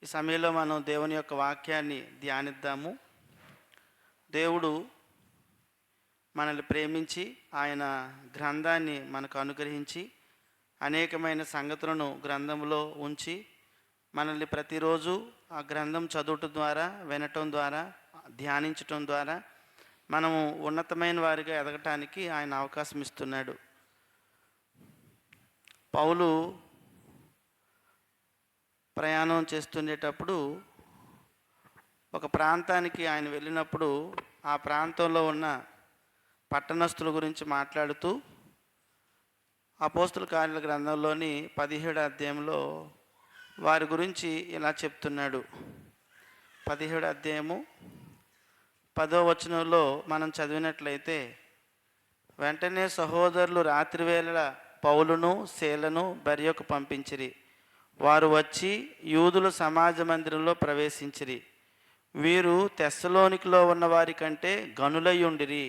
ఈ సమయంలో మనం దేవుని యొక్క వాక్యాన్ని ధ్యానిద్దాము. దేవుడు మనల్ని ప్రేమించి ఆయన గ్రంథాన్ని మనకు అనుగ్రహించి అనేకమైన సంగతులను గ్రంథంలో ఉంచి మనల్ని ప్రతిరోజు ఆ గ్రంథం చదవటం ద్వారా, వినటం ద్వారా, ధ్యానించటం ద్వారా మనము ఉన్నతమైన వారిగా ఎదగటానికి ఆయన అవకాశం ఇస్తున్నాడు. పౌలు ప్రయాణం చేస్తుండేటప్పుడు ఒక ప్రాంతానికి ఆయన వెళ్ళినప్పుడు ఆ ప్రాంతంలో ఉన్న పట్టణస్థుల గురించి మాట్లాడుతూ అపోస్తుల కార్యాల గ్రంథంలోని 17వ అధ్యాయంలో వారి గురించి ఇలా చెప్తున్నాడు. 17వ అధ్యాయము 10వ వచనంలో మనం చదివినట్లయితే, వెంటనే సహోదరులు రాత్రివేళ పౌలును శీలను బెర్యోకు పంపించిరి. వారు వచ్చి యూదుల సమాజ మందిరంలో ప్రవేశించిరి. వీరు తెస్సలోనికలో ఉన్న వారి కంటే గనులయ్యుండిరి.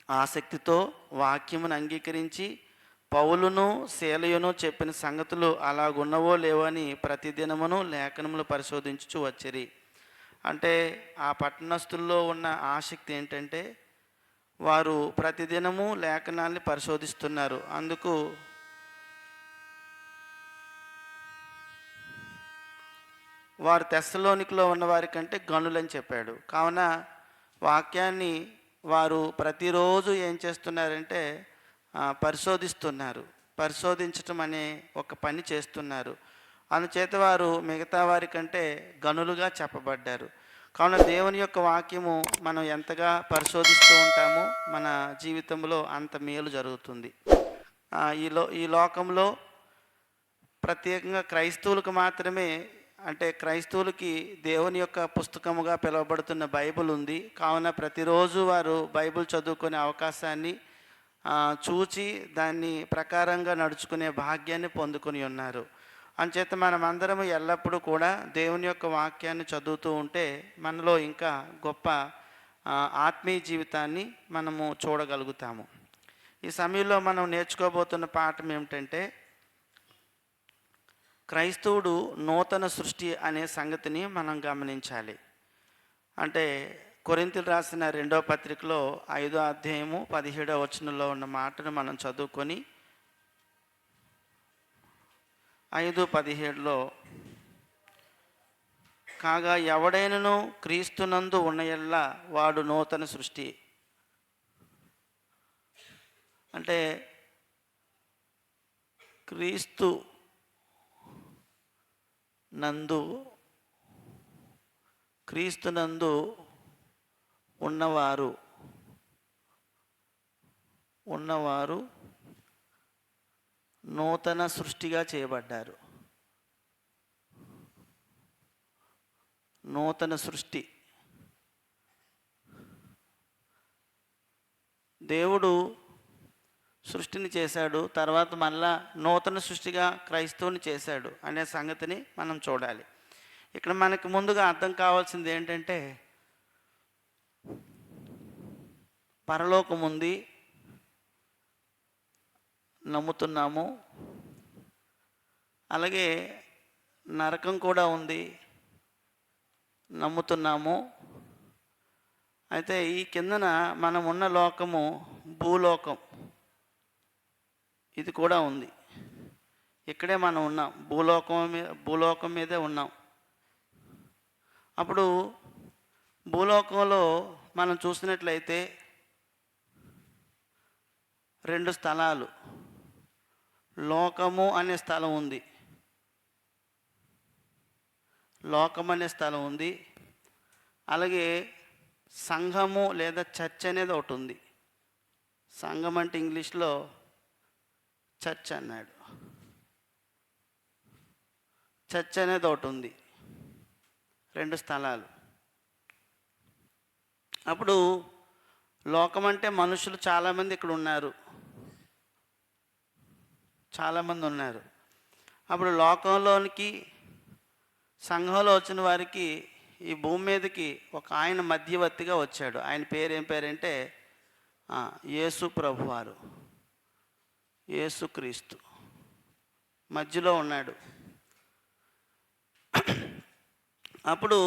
ఆసక్తితో వాక్యమును అంగీకరించి పౌలును శీలయును చెప్పిన సంగతులు అలాగున్నవో లేవో అని ప్రతిదినమును లేఖనములు పరిశోధించుచు వచ్చిరి. అంటే ఆ పట్టణస్థుల్లో ఉన్న ఆసక్తి ఏంటంటే వారు ప్రతిదినము లేఖనాల్ని పరిశోధిస్తున్నారు. అందుకు వారు తెస్సలోనికలో ఉన్న వారి కంటే గనులని చెప్పాడు. కావున వాక్యాన్ని వారు ప్రతిరోజు ఏం చేస్తున్నారంటే పరిశోధిస్తున్నారు. పరిశోధించటం అనే ఒక పని చేస్తున్నారు. అందుచేత వారు మిగతా వారి కంటే గనులుగా చెప్పబడ్డారు. కావున దేవుని యొక్క వాక్యము మనం ఎంతగా పరిశోధిస్తూ ఉంటామో మన జీవితంలో అంత మేలు జరుగుతుంది. ఈ లోకంలో ప్రత్యేకంగా క్రైస్తవులకు మాత్రమే, అంటే క్రైస్తవులకి దేవుని యొక్క పుస్తకముగా పిలువబడుతున్న బైబిల్ ఉంది. కావున ప్రతిరోజు వారు బైబిల్ చదువుకునే అవకాశాన్ని చూచి దాన్ని ప్రకారంగా నడుచుకునే భాగ్యాన్ని పొందుకొని ఉన్నారు. అంచేత మనమందరము ఎల్లప్పుడూ కూడా దేవుని యొక్క వాక్యాన్ని చదువుతూ ఉంటే మనలో ఇంకా గొప్ప ఆత్మీయ జీవితాన్ని మనము చూడగలుగుతాము. ఈ సమయంలో మనం నేర్చుకోబోతున్న పాఠం ఏమిటంటే, క్రైస్తవుడు నూతన సృష్టి అనే సంగతిని మనం గమనించాలి. అంటే కొరింథీయులు రాసిన 2వ పత్రికలో 5వ అధ్యాయము 17వ వచనంలో ఉన్న మాటను మనం చదువుకొని 5:17లో, కాగా ఎవడైనను క్రీస్తునందు ఉన్నయల్లా వాడు నూతన సృష్టి. అంటే క్రీస్తు నందు ఉన్నవారు నూతన సృష్టిగా చేయబడ్డారు. నూతన సృష్టి. దేవుడు సృష్టిని చేశాడు, తర్వాత మళ్ళా నూతన సృష్టిగా క్రైస్తవుని చేశాడు అనే సంగతిని మనం చూడాలి. ఇక్కడ మనకి ముందుగా అర్థం కావాల్సింది ఏంటంటే, పరలోకం ఉంది, నమ్ముతున్నాము. అలాగే నరకం కూడా ఉంది, నమ్ముతున్నాము. అయితే ఈ కిందన మనం ఉన్న లోకము భూలోకం, ఇది కూడా ఉంది. ఇక్కడే మనం ఉన్నాం, భూలోకం మీదే ఉన్నాం. అప్పుడు భూలోకంలో మనం చూసినట్లయితే 2 స్థలాలు, లోకము అనే స్థలం ఉంది, అలాగే సంఘము లేదా చర్చ్ అనేది ఒకటి ఉంది. సంఘం అంటే ఇంగ్లీష్లో చర్చ్ అన్నాడు. చర్చ్ అనేది ఒకటి ఉంది, 2 స్థలాలు. అప్పుడు లోకం అంటే మనుషులు చాలామంది ఇక్కడ ఉన్నారు, చాలామంది ఉన్నారు. అప్పుడు లోకంలోనికి సంఘంలో వచ్చిన వారికి ఈ భూమి మీదకి ఒక ఆయన మధ్యవర్తిగా వచ్చాడు. ఆయన పేరు ఏం పేరంటే యేసు ప్రభువారు, యేసుక్రీస్తు మధ్యలో ఉన్నాడు. అప్పుడు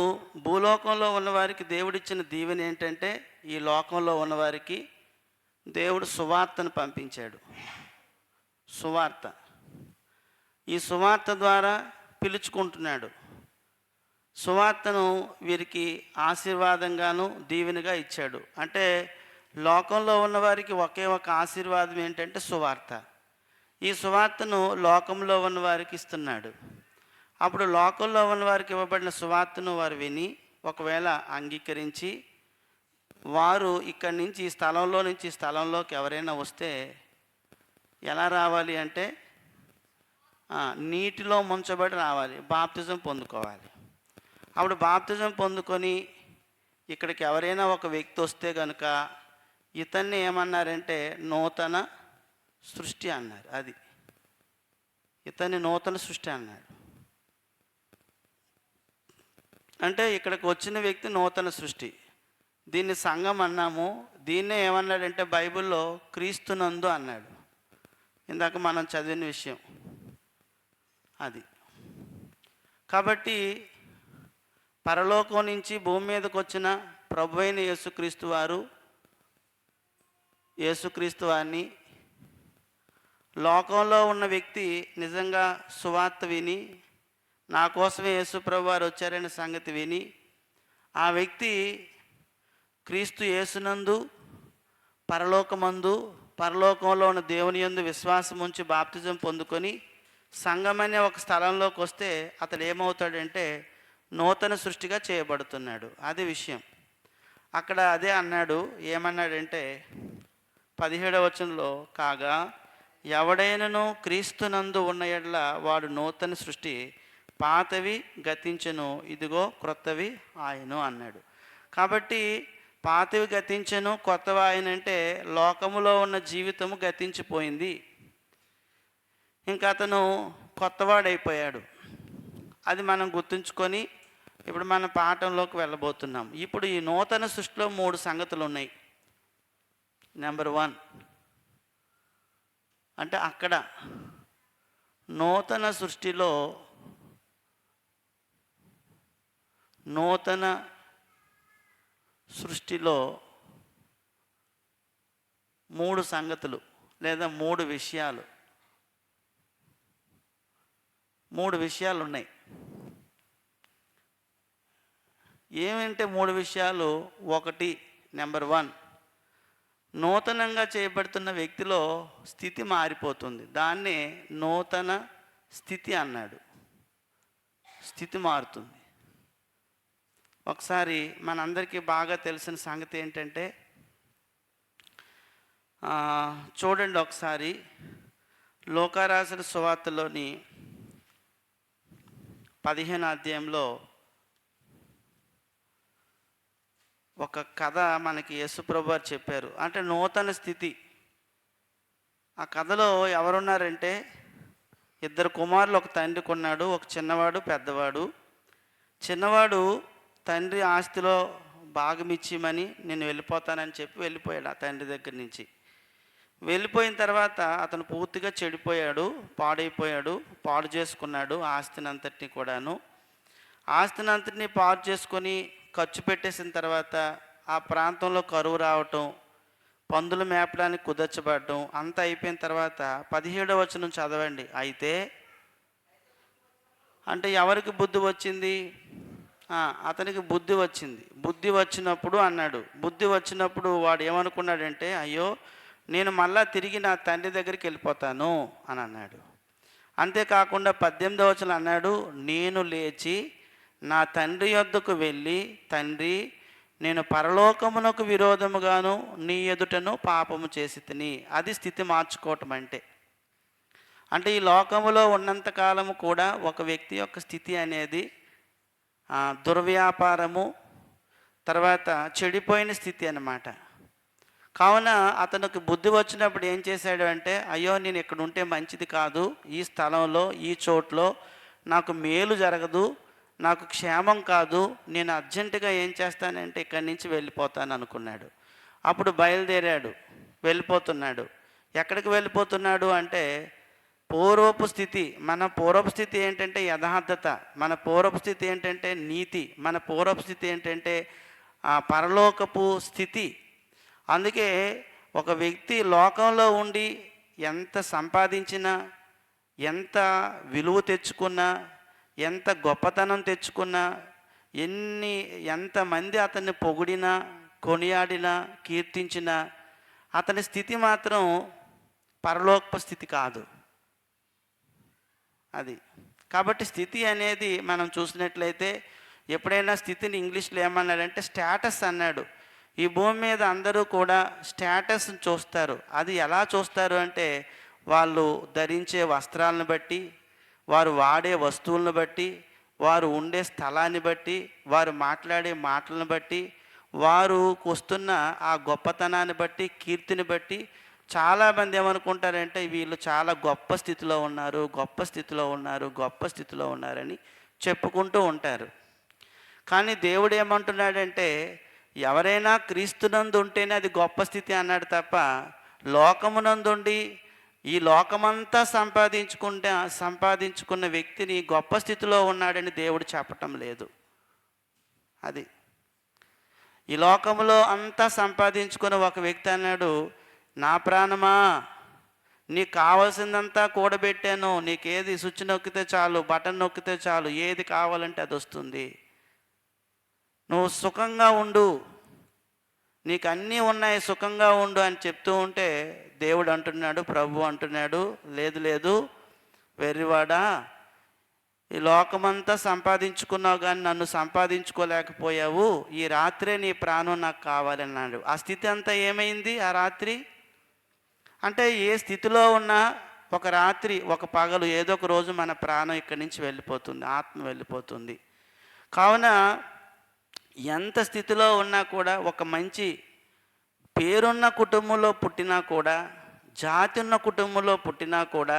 భూలోకంలో ఉన్నవారికి దేవుడిచ్చిన దీవెన ఏంటంటే, ఈ లోకంలో ఉన్నవారికి దేవుడు సువార్తను పంపించాడు. సువార్త, ఈ సువార్త ద్వారా పిలుచుకుంటున్నాడు. సువార్తను వీరికి ఆశీర్వాదంగాను దీవెనగా ఇచ్చాడు. అంటే లోకంలో ఉన్నవారికి ఒకే ఒక ఆశీర్వాదం ఏంటంటే సువార్త. ఈ సువార్తను లోకంలో ఉన్నవారికి ఇస్తున్నాడు. అప్పుడు లోకంలో ఉన్నవారికి ఇవ్వబడిన సువార్తను వారు విని ఒకవేళ అంగీకరించి వారు ఇక్కడి నుంచి ఈ స్థలంలో నుంచి ఈ స్థలంలోకి ఎవరైనా వస్తే ఎలా రావాలి అంటే నీటిలో ముంచబడి రావాలి, బాప్తిజం పొందుకోవాలి. అప్పుడు బాప్తిజం పొందుకొని ఇక్కడికి ఎవరైనా ఒక వ్యక్తి వస్తే కనుక ఇతన్ని ఏమన్నారంటే నూతన సృష్టి అన్నారు. అది ఇతన్ని నూతన సృష్టి అన్నాడు. అంటే ఇక్కడికి వచ్చిన వ్యక్తి నూతన సృష్టి. దీన్ని సంఘం అన్నాము. దీన్నే ఏమన్నాడంటే బైబిల్లో క్రీస్తునందు అన్నాడు. ఇందాక మనం చదివిన విషయం అది. కాబట్టి పరలోకం నుంచి భూమి మీదకి వచ్చిన ప్రభువైన యేసుక్రీస్తు వారిని లోకంలో ఉన్న వ్యక్తి నిజంగా సువార్త విని నా కోసమే యేసు ప్రభు వారు వచ్చారనే సంగతి విని ఆ వ్యక్తి క్రీస్తు యేసునందు పరలోకంలో ఉన్న దేవుని యందు విశ్వాసం ఉంచి బాప్తిజం పొందుకొని సంఘం అనే ఒక స్థలంలోకి వస్తే అతడు ఏమవుతాడంటే నూతన సృష్టిగా చేయబడుతున్నాడు. అది విషయం. అక్కడ అదే అన్నాడు. ఏమన్నాడంటే 17వ వచనంలో, కాగా ఎవడైనను క్రీస్తునందు ఉన్న యెడల వాడు నూతన సృష్టి, పాతవి గతించెను, ఇదిగో క్రొత్తవి ఆయను అన్నాడు. కాబట్టి పాతవి గతించెను, కొత్తవి ఆయన అంటే లోకములో ఉన్న జీవితము గతించిపోయింది, ఇంకా అతను కొత్తవాడైపోయాడు. అది మనం గుర్తుంచుకొని ఇప్పుడు మన పాఠంలోకి వెళ్ళబోతున్నాం. ఇప్పుడు ఈ నూతన సృష్టిలో 3 సంగతులు ఉన్నాయి. నెంబర్ 1 అంటే అక్కడ నూతన సృష్టిలో 3 సంగతులు లేదా 3 విషయాలు 3 విషయాలు ఉన్నాయి. ఏమంటే 3 విషయాలు? 1 నెంబర్ 1 నూతనంగా చేయబడుతున్న వ్యక్తిలో స్థితి మారిపోతుంది. దాన్నే నూతన స్థితి అన్నాడు. స్థితి మారుతుంది. ఒకసారి మనందరికీ బాగా తెలిసిన సంగతి ఏంటంటే చూడండి ఒకసారి లూకా రాసిన సువార్తలోని 15వ అధ్యాయంలో ఒక కథ మనకి యేసుప్రభు వారు చెప్పారు. అంటే నూతన స్థితి. ఆ కథలో ఎవరున్నారంటే 2 కుమారులు, ఒక తండ్రికి ఉన్నాడు, ఒక చిన్నవాడు పెద్దవాడు. చిన్నవాడు తండ్రి ఆస్తిలో భాగం ఇచ్చిమని నేను వెళ్ళిపోతానని చెప్పి వెళ్ళిపోయాడు ఆ తండ్రి దగ్గర నుంచి. వెళ్ళిపోయిన తర్వాత అతను పూర్తిగా చెడిపోయాడు, పాడైపోయాడు, పాడు చేసుకున్నాడు ఆస్తినంతటిని కూడాను. ఆస్తినంతటిని పాడు చేసుకొని ఖర్చు పెట్టేసిన తర్వాత ఆ ప్రాంతంలో కరువు రావటం, పందులు మేపడానికి కుదర్చబడటం అంతా అయిపోయిన తర్వాత 17వ వచనం చదవండి. అయితే అంటే ఎవరికి బుద్ధి వచ్చింది? అతనికి బుద్ధి వచ్చింది. బుద్ధి వచ్చినప్పుడు అన్నాడు. బుద్ధి వచ్చినప్పుడు వాడు ఏమనుకున్నాడంటే, అయ్యో నేను మళ్ళా తిరిగి నా తండ్రి దగ్గరికి వెళ్ళిపోతాను అని అన్నాడు. అంతేకాకుండా 18వ వచనం అన్నాడు, నేను లేచి నా తండ్రి యొద్దకు వెళ్ళి, తండ్రి నేను పరలోకమునకు విరోధముగాను నీ ఎదుటను పాపము చేసి తిని. అది స్థితి మార్చుకోవటం అంటే ఈ లోకములో ఉన్నంతకాలము కూడా ఒక వ్యక్తి యొక్క స్థితి అనేది దుర్వ్యాపారము, తర్వాత చెడిపోయిన స్థితి అన్నమాట. కావున అతనికి బుద్ధి వచ్చినప్పుడు ఏం చేశాడు అంటే, అయ్యో నేను ఇక్కడ ఉంటే మంచిది కాదు, ఈ స్థలంలో ఈ చోట్లో నాకు మేలు జరగదు, నాకు క్షేమం కాదు, నేను అర్జెంటుగా ఏం చేస్తానంటే ఇక్కడి నుంచి వెళ్ళిపోతాను అనుకున్నాడు. అప్పుడు బయలుదేరాడు, వెళ్ళిపోతున్నాడు. ఎక్కడికి వెళ్ళిపోతున్నాడు అంటే పూర్వపు స్థితి, మన పూర్వపు స్థితి ఏంటంటే యథార్థత, మన పూర్వపు స్థితి ఏంటంటే నీతి, మన పూర్వపు స్థితి ఏంటంటే పరలోకపు స్థితి. అందుకే ఒక వ్యక్తి లోకంలో ఉండి ఎంత సంపాదించినా, ఎంత విలువ తెచ్చుకున్నా, ఎంత గొప్పతనం తెచ్చుకున్నా, ఎంతమంది అతన్ని పొగిడినా, కొనియాడినా, కీర్తించినా, అతని స్థితి మాత్రం పరలోక స్థితి కాదు అది. కాబట్టి స్థితి అనేది మనం చూసినట్లయితే, ఎప్పుడైనా స్థితిని ఇంగ్లీష్లో ఏమన్నాడంటే స్టేటస్ అన్నాడు. ఈ భూమి మీద అందరూ కూడా స్టేటస్ని చూస్తారు. అది ఎలా చూస్తారు అంటే, వాళ్ళు ధరించే వస్త్రాలను బట్టి, వారు వాడే వస్తువులను బట్టి, వారు ఉండే స్థలాన్ని బట్టి, వారు మాట్లాడే మాటలను బట్టి, వారు వస్తున్న ఆ గొప్పతనాన్ని బట్టి, కీర్తిని బట్టి చాలామంది ఏమనుకుంటారంటే వీళ్ళు చాలా గొప్ప స్థితిలో ఉన్నారు, గొప్ప స్థితిలో ఉన్నారు, గొప్ప స్థితిలో ఉన్నారని చెప్పుకుంటూ ఉంటారు. కానీ దేవుడు ఏమంటున్నాడంటే, ఎవరైనా క్రీస్తునందు ఉంటేనే అది గొప్ప స్థితి అన్నాడు తప్ప, లోకమునందుండి ఈ లోకమంతా సంపాదించుకున్న వ్యక్తిని గొప్ప స్థితిలో ఉన్నాడని దేవుడు చెప్పటం లేదు. అది ఈ లోకంలో అంతా సంపాదించుకున్న ఒక వ్యక్తి అన్నాడు, నా ప్రాణమా, నీకు కావాల్సిందంతా కూడబెట్టాను, నీకేది స్విచ్ నొక్కితే చాలు, బటన్ నొక్కితే చాలు, ఏది కావాలంటే అది వస్తుంది, నువ్వు సుఖంగా ఉండు, నీకు అన్నీ ఉన్నాయి, సుఖంగా ఉండు అని చెప్తూ ఉంటే దేవుడు అంటున్నాడు, ప్రభు అంటున్నాడు, లేదు లేదు వెర్రివాడా, ఈ లోకమంతా సంపాదించుకున్నావు కానీ నన్ను సంపాదించుకోలేకపోయావు, ఈ రాత్రే నీ ప్రాణం నాకు కావాలన్నాడు. ఆ స్థితి అంతా ఏమైంది ఆ రాత్రి అంటే, ఏ స్థితిలో ఉన్నా ఒక రాత్రి, ఒక పగలు, ఏదో ఒక రోజు మన ప్రాణం ఇక్కడి నుంచి వెళ్ళిపోతుంది, ఆత్మ వెళ్ళిపోతుంది. కావున ఎంత స్థితిలో ఉన్నా కూడా, ఒక మంచి పేరున్న కుటుంబంలో పుట్టినా కూడా, జాతి ఉన్న కుటుంబంలో పుట్టినా కూడా,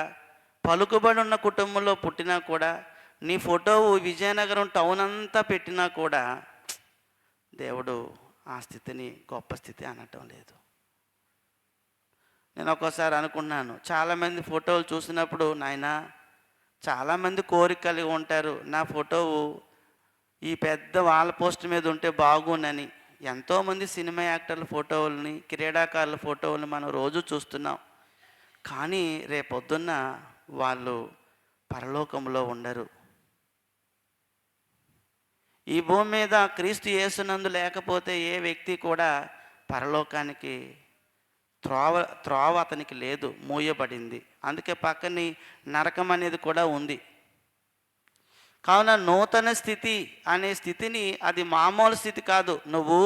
పలుకుబడి ఉన్న కుటుంబంలో పుట్టినా కూడా, నీ ఫోటో విజయనగరం టౌన్ అంతా పెట్టినా కూడా దేవుడు ఆ స్థితిని గొప్ప స్థితి అనటం లేదు. నేను ఒక్కోసారి అనుకున్నాను, చాలామంది ఫోటోలు చూసినప్పుడు, నాయనా చాలామంది కోరిక కలిగి ఉంటారు, నా ఫోటో ఈ పెద్ద వాల్ పోస్ట్ మీద ఉంటే బాగుండని. ఎంతోమంది సినిమా యాక్టర్ల ఫోటోలని, క్రీడాకారుల ఫోటోలను మనం రోజు చూస్తున్నాం. కానీ రేపొద్దున్న వాళ్ళు పరలోకంలో ఉండరు. ఈ భూమి మీద క్రీస్తు యేసునందు లేకపోతే ఏ వ్యక్తి కూడా పరలోకానికి త్రోవ అతనికి లేదు, మూయబడింది. అందుకే పక్కని నరకం అనేది కూడా ఉంది. కావున నూతన స్థితి అనే స్థితిని, అది మామూలు స్థితి కాదు. నువ్వు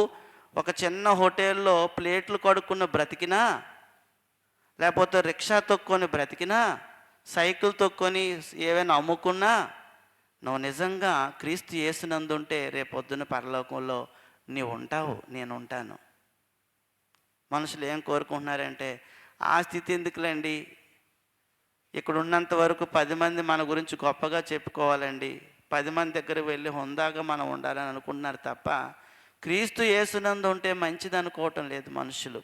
ఒక చిన్న హోటల్లో ప్లేట్లు కడుక్కున్న బ్రతికినా, లేకపోతే రిక్షా తొక్కొని బ్రతికినా, సైకిల్ తొక్కొని ఏవైనా అమ్ముకున్నా, నువ్వు నిజంగా క్రీస్తు యేసునందుంటే రేపొద్దున పరలోకంలో నీవు ఉంటావు, నేను ఉంటాను. మనుషులు ఏం కోరుకుంటున్నారంటే, ఆ స్థితి ఎందుకులేండి, ఇక్కడ ఉన్నంత వరకు 10 మంది మన గురించి గొప్పగా చెప్పుకోవాలండి, 10 మంది దగ్గర వెళ్ళి హుందాగా మనం ఉండాలని అనుకుంటున్నారు తప్ప, క్రీస్తు యేసునందు ఉంటే మంచిది అనుకోవటం లేదు మనుషులు.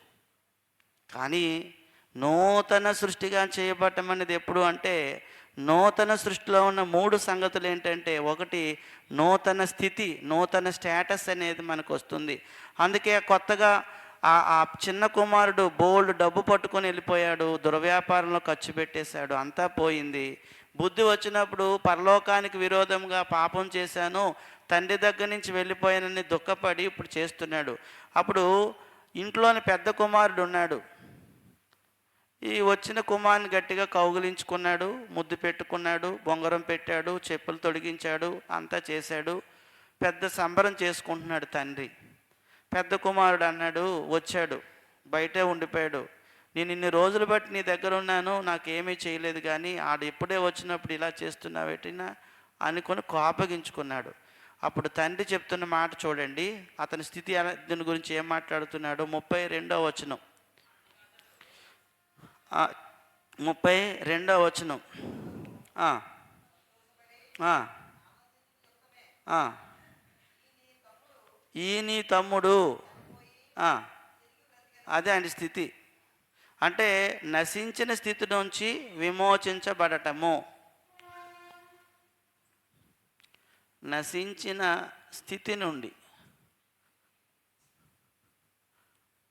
కానీ నూతన సృష్టిగా చేయబడటం అనేది ఎప్పుడు అంటే, నూతన సృష్టిలో ఉన్న 3 సంగతులు ఏంటంటే, ఒకటి నూతన స్థితి, నూతన స్టేటస్ అనేది మనకు వస్తుంది. అందుకే కొత్తగా ఆ చిన్న కుమారుడు బోల్డ్ డబ్బు పట్టుకొని వెళ్ళిపోయాడు, దుర్వ్యాపారంలో ఖర్చు పెట్టేశాడు, అంతా పోయింది. బుద్ధి వచ్చినప్పుడు పరలోకానికి విరోధంగా పాపం చేశాను, తండ్రి దగ్గర నుంచి వెళ్ళిపోయానని దుఃఖపడి ఇప్పుడు చేస్తున్నాడు. అప్పుడు ఇంట్లోని పెద్ద కుమారుడు ఉన్నాడు, ఈ వచ్చిన కుమారుని గట్టిగా కౌగిలించుకున్నాడు, ముద్దు పెట్టుకున్నాడు, బొంగరం పెట్టాడు, చెప్పులు తొడిగించాడు, అంతా చేశాడు. పెద్ద సంబరం చేసుకుంటున్నాడు తండ్రి. పెద్ద కుమారుడు అన్నాడు, వచ్చాడు, బయటే ఉండిపోయాడు, నేను ఇన్ని రోజులు బట్టి నీ దగ్గర ఉన్నాను, నాకేమీ చేయలేదు, కానీ ఆడు ఇప్పుడే వచ్చినప్పుడు ఇలా చేస్తున్నావేటినా అనుకొని కోపగించుకున్నాడు. అప్పుడు తండ్రి చెప్తున్న మాట చూడండి, అతని స్థితి దీని గురించి ఏం మాట్లాడుతున్నాడు. 32వ వచనం, 32వ వచనం. ఈ నీ తమ్ముడు, అదే అండి స్థితి. అంటే నశించిన స్థితి నుంచి విమోచించబడటము. నశించిన స్థితి నుండి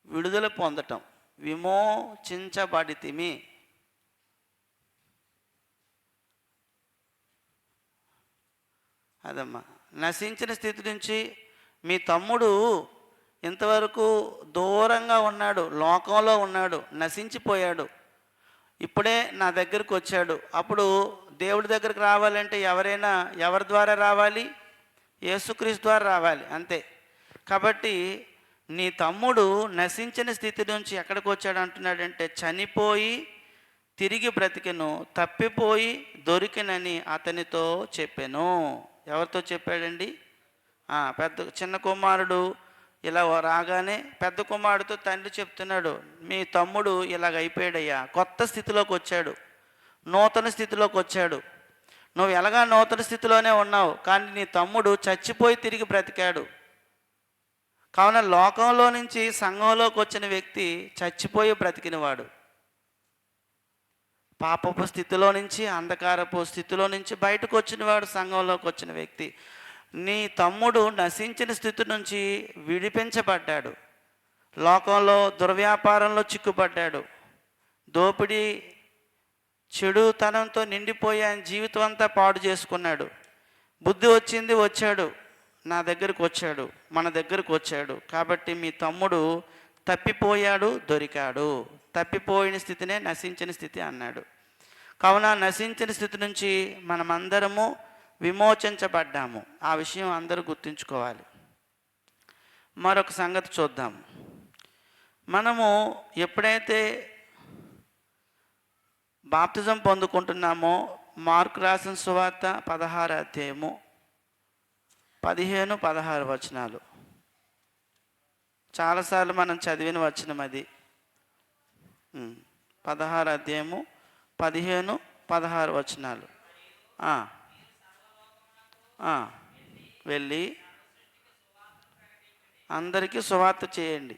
విడుదల పొందటం, విమోచించబడితిమి. అదమ్మా, నశించిన స్థితి నుంచి. మీ తమ్ముడు ఇంతవరకు దూరంగా ఉన్నాడు, లోకంలో ఉన్నాడు, నశించిపోయాడు. ఇప్పుడే నా దగ్గరకు వచ్చాడు. అప్పుడు దేవుడి దగ్గరకు రావాలంటే ఎవరి ద్వారా రావాలి? యేసుక్రీస్తు ద్వారా రావాలి, అంతే. కాబట్టి నీ తమ్ముడు నశించిన స్థితి నుంచి ఎక్కడికి వచ్చాడు అంటున్నాడంటే, చనిపోయి తిరిగి బ్రతికెను, తప్పిపోయి దొరికినని అతనితో చెప్పాను. ఎవరితో చెప్పాడండి? చిన్న కుమారుడు ఇలా రాగానే పెద్ద కుమారుడితో తండ్రి చెప్తున్నాడు, మీ తమ్ముడు ఇలాగ అయిపోయాడయ్యా, కొత్త స్థితిలోకి వచ్చాడు, నూతన స్థితిలోకి వచ్చాడు. నువ్వు ఎలాగా నూతన స్థితిలోనే ఉన్నావు, కానీ నీ తమ్ముడు చచ్చిపోయి తిరిగి బ్రతికాడు. కావున లోకంలో నుంచి సంఘంలోకి వచ్చిన వ్యక్తి చచ్చిపోయి బ్రతికినవాడు. పాపపు స్థితిలో నుంచి, అంధకారపు స్థితిలో నుంచి బయటకు వచ్చినవాడు సంఘంలోకి వచ్చిన వ్యక్తి. నీ తమ్ముడు నశించిన స్థితి నుంచి విడిపించబడ్డాడు. లోకంలో దుర్వ్యాపారంలో చిక్కుపడ్డాడు, దోపిడీ చెడుతనంతో నిండిపోయి ఆయన జీవితం అంతా పాడు చేసుకున్నాడు. బుద్ధి వచ్చింది, వచ్చాడు, నా దగ్గరకు వచ్చాడు, మన దగ్గరకు వచ్చాడు. కాబట్టి మీ తమ్ముడు తప్పిపోయాడు, దొరికాడు. తప్పిపోయిన స్థితినే నశించిన స్థితి అన్నాడు. కావున నశించిన స్థితి నుంచి మనమందరము విమోచించబడ్డాము. ఆ విషయం అందరూ గుర్తుంచుకోవాలి. మరొక సంగతి చూద్దాం. మనము ఎప్పుడైతే బాప్తిజం పొందుకుంటున్నామో, మార్కు రాసిన సువార్త 16వ అధ్యాయము 15-16 వచనాలు చాలాసార్లు మనం చదివిన వచనం అది. 16వ అధ్యాయము 15-16 వచనాలు. వెళ్ళి అందరికీ సువార్త చేయండి.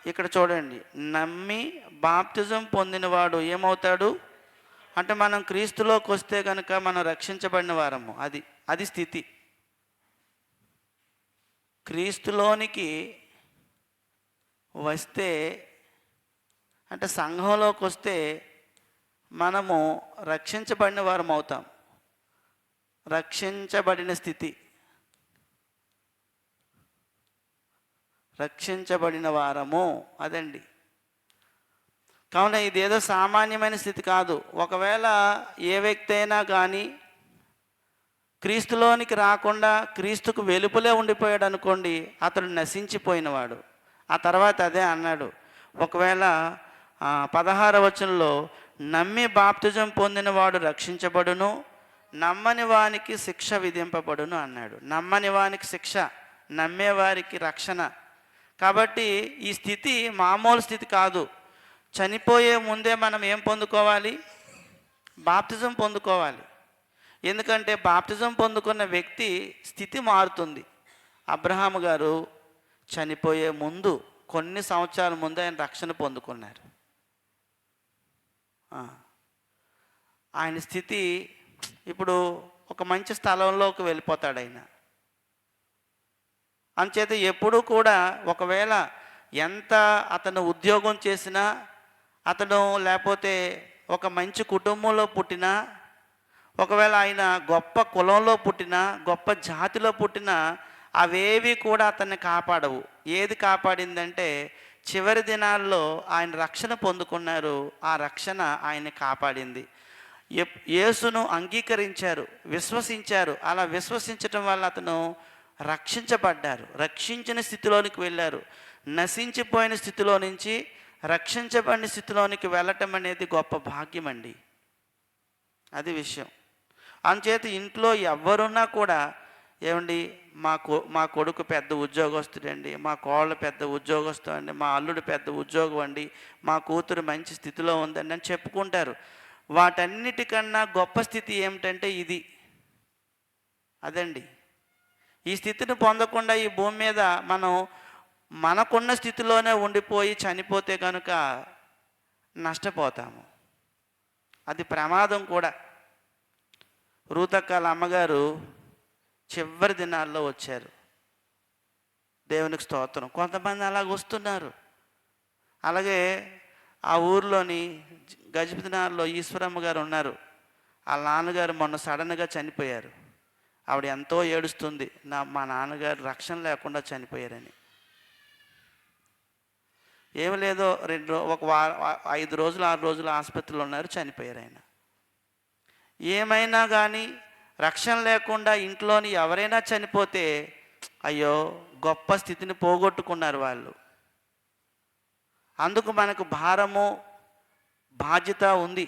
ఇక్కడ చూడండి, నమ్మి బాప్తిజం పొందినవాడు ఏమవుతాడు అంటే, మనం క్రీస్తులోకి వస్తే కనుక మనం రక్షించబడిన వారము. అది స్థితి. క్రీస్తులోనికి వస్తే అంటే సంఘంలోకి వస్తే మనము రక్షించబడిన వారం అవుతాం. రక్షించబడిన స్థితి, రక్షించబడిన వారము, అదండి. కావున ఇదేదో సామాన్యమైన స్థితి కాదు. ఒకవేళ ఏ వ్యక్తి అయినా కానీ క్రీస్తులోనికి రాకుండా క్రీస్తుకు వెలుపలే ఉండిపోయాడు అనుకోండి, అతడు నశించిపోయినవాడు. ఆ తర్వాత అదే అన్నాడు, ఒకవేళ 16వ వచనంలో నమ్మి బాప్తిజం పొందినవాడు రక్షించబడును, నమ్మని వానికి శిక్ష విధింపబడును అన్నాడు. నమ్మని వానికి శిక్ష, నమ్మేవారికి రక్షణ. కాబట్టి ఈ స్థితి మామూలు స్థితి కాదు. చనిపోయే ముందే మనం ఏం పొందుకోవాలి? బాప్తిజం పొందుకోవాలి. ఎందుకంటే బాప్తిజం పొందుకున్న వ్యక్తి స్థితి మారుతుంది. అబ్రహాము గారు చనిపోయే ముందు కొన్ని సంవత్సరాల ముందు ఆయన రక్షణ పొందుకున్నారు. ఆయన స్థితి ఇప్పుడు ఒక మంచి స్థలంలోకి వెళ్ళిపోతాడు ఆయన. అంచేత ఎప్పుడూ కూడా ఒకవేళ ఎంత అతను ఉద్యోగం చేసినా, అతను లేకపోతే ఒక మంచి కుటుంబంలో పుట్టినా, ఒకవేళ ఆయన గొప్ప కులంలో పుట్టినా, గొప్ప జాతిలో పుట్టినా, అవేవి కూడా అతన్ని కాపాడవు. ఏది కాపాడిందంటే చివరి దినాల్లో ఆయన రక్షణ పొందుకున్నారు. ఆ రక్షణ ఆయన్ని కాపాడింది. యేసును అంగీకరించారు, విశ్వసించారు. అలా విశ్వసించటం వల్ల అతను రక్షించబడ్డారు, రక్షించిన స్థితిలోనికి వెళ్ళారు. నశించిపోయిన స్థితిలో నుంచి రక్షించబడిన స్థితిలోనికి వెళ్ళటం అనేది గొప్ప భాగ్యం అండి. అది విషయం. అందుచేత ఇంట్లో ఎవరున్నా కూడా, ఏమండి మా కొడుకు పెద్ద ఉద్యోగస్తుడండి, మా కోళ్ళ పెద్ద ఉద్యోగస్తు అండి, మా అల్లుడు పెద్ద ఉద్యోగం అండి, మా కూతురు మంచి స్థితిలో ఉందండి అని చెప్పుకుంటారు. వాటన్నిటికన్నా గొప్ప స్థితి ఏమిటంటే ఇది, అదండి. ఈ స్థితిని పొందకుండా ఈ భూమి మీద మనం మనకున్న స్థితిలోనే ఉండిపోయి చనిపోతే కనుక నష్టపోతాము. అది ప్రమాదం కూడా. రూతక్కల అమ్మగారు చివరి దినాల్లో వచ్చారు. దేవునికి స్తోత్రం. కొంతమంది అలాగ వస్తున్నారు. అలాగే ఆ ఊర్లోని గజపతినార్లో ఈశ్వరమ్మ గారు ఉన్నారు. వాళ్ళ నాన్నగారు మొన్న సడన్గా చనిపోయారు. ఆవిడ ఎంతో ఏడుస్తుంది, మా నాన్నగారు రక్షణ లేకుండా చనిపోయారని. ఏమి లేదో 5 రోజులు 6 రోజులు ఆసుపత్రిలో ఉన్నారు, చనిపోయారు ఆయన. ఏమైనా కానీ రక్షణ లేకుండా ఇంట్లోని ఎవరైనా చనిపోతే అయ్యో గొప్ప స్థితిని పోగొట్టుకున్నారు వాళ్ళు. అందుకు మనకు భారము బాధ్యత ఉంది.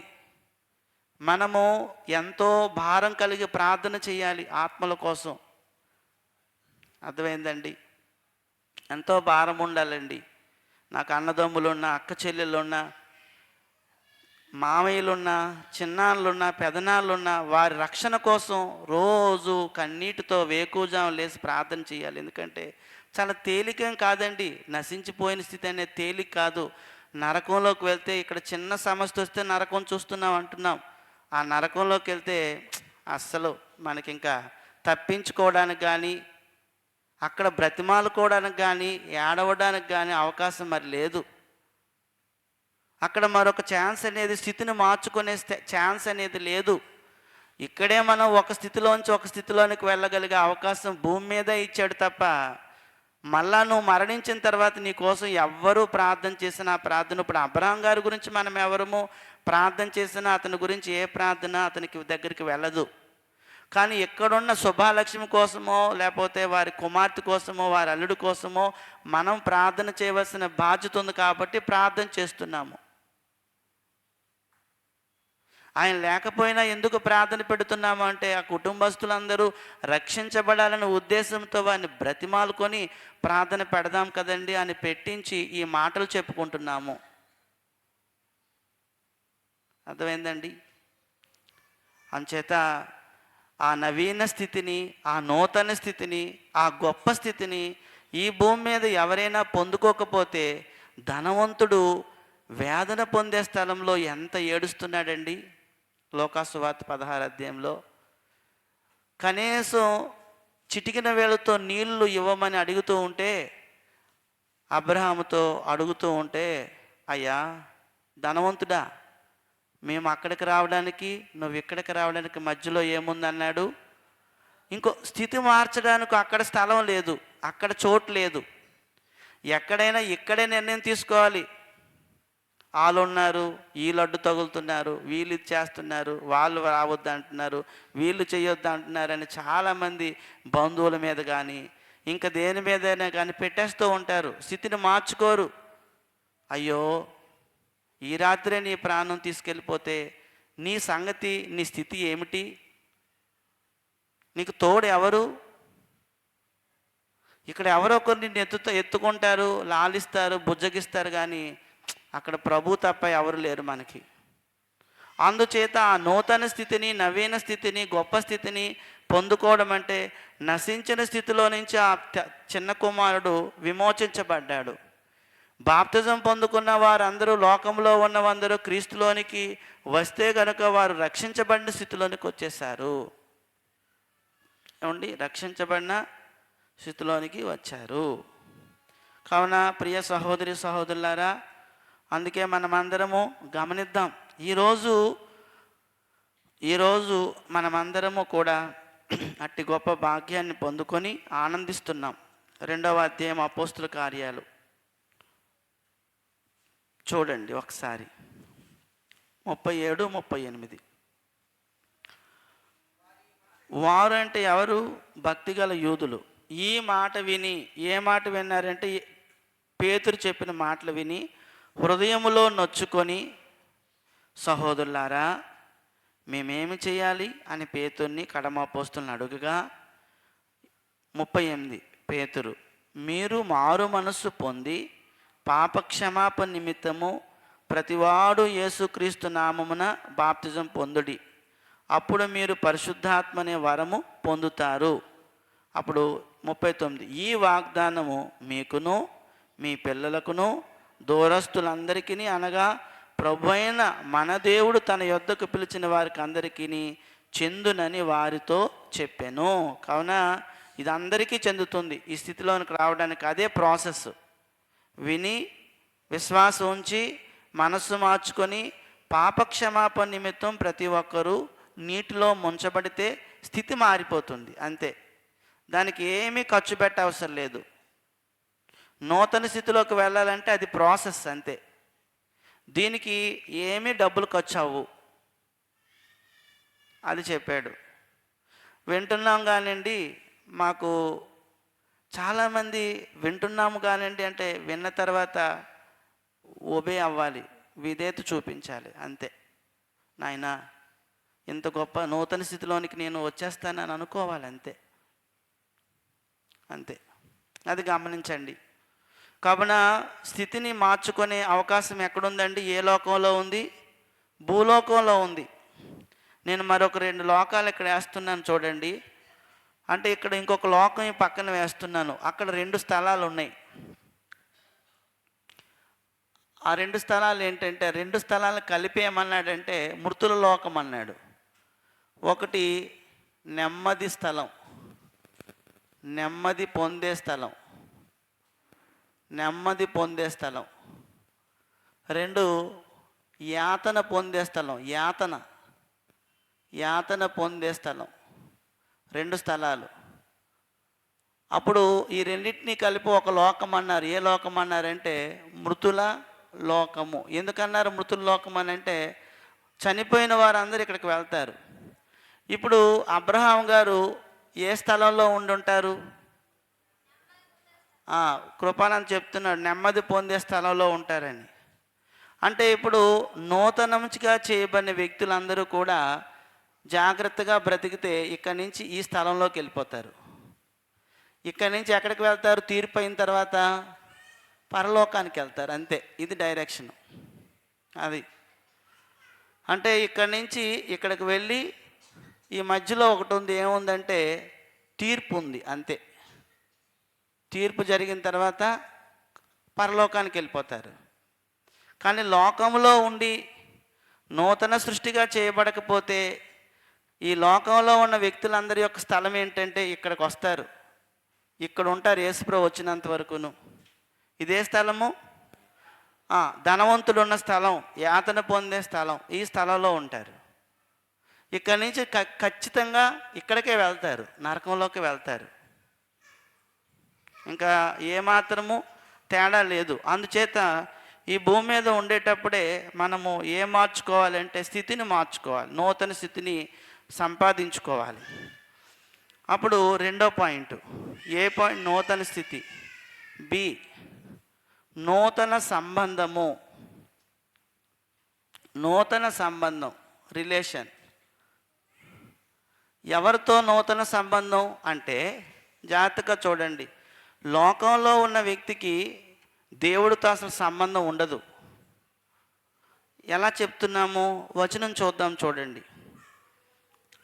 మనము ఎంతో భారం కలిగి ప్రార్థన చేయాలి ఆత్మల కోసం. అర్థమైందండి? ఎంతో భారం ఉండాలండి. నాకు అన్నదమ్ములున్నా, అక్క చెల్లెళ్ళున్నా, మామయ్యలున్నా, చిన్నాళ్ళున్నా, పెదనాళ్ళున్నా, వారి రక్షణ కోసం రోజు కన్నీటితో వేకువజాము లేచి ప్రార్థన చేయాలి. ఎందుకంటే చాలా తేలికేం కాదండి. నశించిపోయిన స్థితి అనేది తేలిక కాదు. నరకంలోకి వెళ్తే ఇక్కడ చిన్న సమస్య వస్తే నరకం చూస్తున్నాం అంటున్నాం. ఆ నరకంలోకి వెళ్తే అస్సలు మనకి ఇంకా తప్పించుకోవడానికి కానీ, అక్కడ బ్రతిమాలుకోవడానికి కానీ, ఏడవడానికి కానీ అవకాశం మరి లేదు. అక్కడ మరొక ఛాన్స్ అనేది, స్థితిని మార్చుకునే ఛాన్స్ అనేది లేదు. ఇక్కడే మనం ఒక స్థితిలోంచి ఒక స్థితిలోనికి వెళ్ళగలిగే అవకాశం భూమి మీద ఇచ్చాడు తప్ప, మళ్ళా నువ్వు మరణించిన తర్వాత నీ కోసం ఎవ్వరూ ప్రార్థన చేసిన ప్రార్థన, ఇప్పుడు అబ్రహాం గారి గురించి మనం ఎవరము ప్రార్థన చేసినా అతని గురించి ఏ ప్రార్థన అతనికి దగ్గరికి వెళ్ళదు. కానీ ఎక్కడున్న శుభాలక్ష్మి కోసమో, లేకపోతే వారి కుమార్తె కోసమో, వారి అల్లుడి కోసమో మనం ప్రార్థన చేయవలసిన బాధ్యత ఉంది కాబట్టి ప్రార్థన చేస్తున్నాము. ఆయన లేకపోయినా ఎందుకు ప్రార్థన పెడుతున్నాము అంటే, ఆ కుటుంబస్తులందరూ రక్షించబడాలనే ఉద్దేశంతో వారిని బ్రతిమాలుకొని ప్రార్థన పెడదాం కదండి అని పెట్టించి ఈ మాటలు చెప్పుకుంటున్నాము. అర్థమైందండి? అంచేత ఆ నవీన స్థితిని, ఆ నూతన స్థితిని, ఆ గొప్ప స్థితిని ఈ భూమి మీద ఎవరైనా పొందుకోకపోతే, ధనవంతుడు వేదన పొందే స్థలంలో ఎంత ఏడుస్తున్నాడండి. లోకాసువార్త 16 అధ్యాయంలో కనీసం చిటికిన వేళతో నీళ్లు ఇవ్వమని అడుగుతూ ఉంటే, అబ్రహాముతో అడుగుతూ ఉంటే, అయ్యా ధనవంతుడా, మేము అక్కడికి రావడానికి నువ్వు ఇక్కడికి రావడానికి మధ్యలో ఏముందన్నాడు. ఇంకో స్థితి మార్చడానికి అక్కడ స్థలం లేదు, అక్కడ చోటు లేదు. ఎక్కడైనా ఇక్కడే నిర్ణయం తీసుకోవాలి. వాళ్ళు ఉన్నారు, వీళ్ళు అడ్డు తగులుతున్నారు, వీళ్ళు ఇది చేస్తున్నారు, వాళ్ళు రావద్దు అంటున్నారు, వీళ్ళు చేయొద్దు అంటున్నారు అని చాలామంది బంధువుల మీద కానీ ఇంకా దేని మీదైనా కానీ పెట్టేస్తూ ఉంటారు. స్థితిని మార్చుకోరు. అయ్యో ఈ రాత్రే నీ ప్రాణం తీసుకెళ్ళిపోతే నీ సంగతి, నీ స్థితి ఏమిటి? నీకు తోడు ఎవరు? ఇక్కడ ఎవరో ఒకరు నిన్ను ఎత్తుకుంటారు, లాలిస్తారు, బుజ్జగిస్తారు, కానీ అక్కడ ప్రభు తప్ప ఎవరు లేరు మనకి. అందుచేత ఆ నూతన స్థితిని, నవీన స్థితిని, గొప్ప స్థితిని పొందుకోవడం అంటే, నశించిన స్థితిలో నుంచి ఆ చిన్న కుమారుడు విమోచించబడ్డాడు. బాప్తిజం పొందుకున్న వారందరూ, లోకంలో ఉన్నవందరూ క్రీస్తులోనికి వస్తే కనుక వారు రక్షించబడిన స్థితిలోనికి వచ్చేసారు. ఏమండి? రక్షించబడిన స్థితిలోనికి వచ్చారు. కావున ప్రియ సహోదరి సహోదరులారా, అందుకే మనమందరము గమనిద్దాం. ఈరోజు మనమందరము కూడా అట్టి గొప్ప భాగ్యాన్ని పొందుకొని ఆనందిస్తున్నాం. 2వ అధ్యాయం అపోస్తుల కార్యాలు చూడండి ఒకసారి, 37, 38. వారు అంటే ఎవరు? భక్తిగల యూదులు. ఈ మాట విని, ఏ మాట విన్నారంటే పేతురు చెప్పిన మాటలు విని హృదయములో నొచ్చుకొని, సహోదరులారా మేమేమి చేయాలి అని పేతుర్ని, కడమ అపోస్తులను అడుగగా, 38 పేతురు, మీరు మారు మనస్సు పొంది పాపక్షమాపణ నిమిత్తము ప్రతివాడు యేసుక్రీస్తు నామమున బాప్తిజం పొందుడి, అప్పుడు మీరు పరిశుద్ధాత్మనే వరము పొందుతారు. అప్పుడు 39, ఈ వాగ్దానము మీకును మీ పిల్లలకును దూరస్తులందరికీ అనగా ప్రభు అయిన మన దేవుడు తన యొద్దకు పిలిచిన వారికి అందరికీ చెందునని వారితో చెప్పాను. కావున ఇది అందరికీ చెందుతుంది. ఈ స్థితిలోనికి రావడానికి అదే ప్రాసెస్. విని విశ్వాసం ఉంచి మనస్సు మార్చుకొని పాపక్షమాపణ నిమిత్తం ప్రతి ఒక్కరూ నీటిలో ముంచబడితే స్థితి మారిపోతుంది అంతే. దానికి ఏమీ ఖర్చు పెట్టవసరం లేదు. నూతన స్థితిలోకి వెళ్ళాలంటే అది ప్రాసెస్ అంతే. దీనికి ఏమీ డబ్బులు ఖర్చు అవ్వు. అది చెప్పాడు. వింటున్నాం కానివ్వండి, మాకు చాలామంది వింటున్నాము కానివ్వండి అంటే విన్న తర్వాత ఒబే అవ్వాలి, విధేయత చూపించాలి అంతే. నాయన ఇంత గొప్ప నూతన స్థితిలోనికి నేను వచ్చేస్తానని అనుకోవాలి అంతే అంతే. అది గమనించండి. కావున స్థితిని మార్చుకునే అవకాశం ఎక్కడుందండి? ఏ లోకంలో ఉంది? భూలోకంలో ఉంది. నేను మరొక 2 లోకాలు ఇక్కడ వేస్తున్నాను చూడండి. అంటే ఇక్కడ ఇంకొక లోకం ఈ పక్కన వేస్తున్నాను. అక్కడ 2 స్థలాలు ఉన్నాయి. ఆ 2 స్థలాలు ఏంటంటే 2 స్థలాలు కలిపి ఏమన్నాడంటే మృతుల లోకం అన్నాడు. ఒకటి నెమ్మది స్థలం, నెమ్మది పొందే స్థలం, నెమ్మది పొందే స్థలం. 2 యాతన పొందే స్థలం, యాతన పొందే స్థలం. 2 స్థలాలు. అప్పుడు ఈ రెండింటినీ కలిపి ఒక లోకం అన్నారు. ఏ లోకం అన్నారంటే మృతుల లోకము. ఎందుకన్నారు మృతుల లోకం అని అంటే చనిపోయిన వారందరూ ఇక్కడికి వెళ్తారు. ఇప్పుడు అబ్రహాం గారు ఏ స్థలంలో ఉండుంటారు? కృపానంద్ చెప్తున్నాడు నెమ్మది పొందే స్థలంలో ఉంటారని. అంటే ఇప్పుడు నూతనంగా చేయబడిన వ్యక్తులందరూ కూడా జాగ్రత్తగా బ్రతికితే ఇక్కడి నుంచి ఈ స్థలంలోకి వెళ్ళిపోతారు. ఇక్కడి నుంచి ఎక్కడికి వెళ్తారు? తీర్పు అయిన తర్వాత పరలోకానికి వెళ్తారు అంతే. ఇది డైరెక్షన్. అది అంటే ఇక్కడి నుంచి ఇక్కడికి వెళ్ళి ఈ మధ్యలో ఒకటి ఉంది. ఏముందంటే తీర్పు ఉంది అంతే. తీర్పు జరిగిన తర్వాత పరలోకానికి వెళ్ళిపోతారు. కానీ లోకంలో ఉండి నూతన సృష్టిగా చేయబడకపోతే ఈ లోకంలో ఉన్న వ్యక్తులందరి యొక్క స్థలం ఏంటంటే ఇక్కడికి వస్తారు, ఇక్కడ ఉంటారు యేసుప్రభు వచ్చినంత వరకును. ఇదే స్థలము ధనవంతుడు ఉన్న స్థలం, యాతన పొందే స్థలం, ఈ స్థలంలో ఉంటారు. ఇక్కడి నుంచి ఖచ్చితంగా ఇక్కడికే వెళ్తారు, నరకంలోకి వెళ్తారు. ఇంకా ఏమాత్రము తేడా లేదు. అందుచేత ఈ భూమి మీద ఉండేటప్పుడే మనము ఏం మార్చుకోవాలంటే స్థితిని మార్చుకోవాలి, నూతన స్థితిని సంపాదించుకోవాలి. అప్పుడు 2వ పాయింట్. ఏ పాయింట్? నూతన స్థితి. బి నూతన సంబంధము. నూతన సంబంధం, రిలేషన్. ఎవరితో నూతన సంబంధం అంటే జాగ్రత్తగా చూడండి. లోకంలో ఉన్న వ్యక్తికి దేవుడితో అసలు సంబంధం ఉండదు. ఎలా చెప్తున్నాము? వచనం చూద్దాం చూడండి.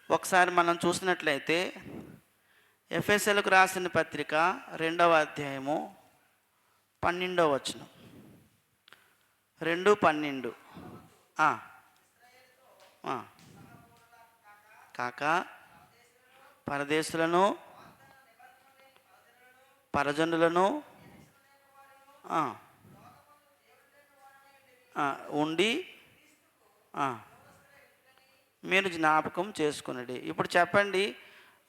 ఒకసారి మనం చూసినట్లయితే ఎఫెసీయులకు రాసిన పత్రిక 2వ అధ్యాయము 12వ వచనం. 2:12. కాక పరదేశులను పరజనులను ఉండి మీరు జ్ఞాపకం చేసుకునండి. ఇప్పుడు చెప్పండి,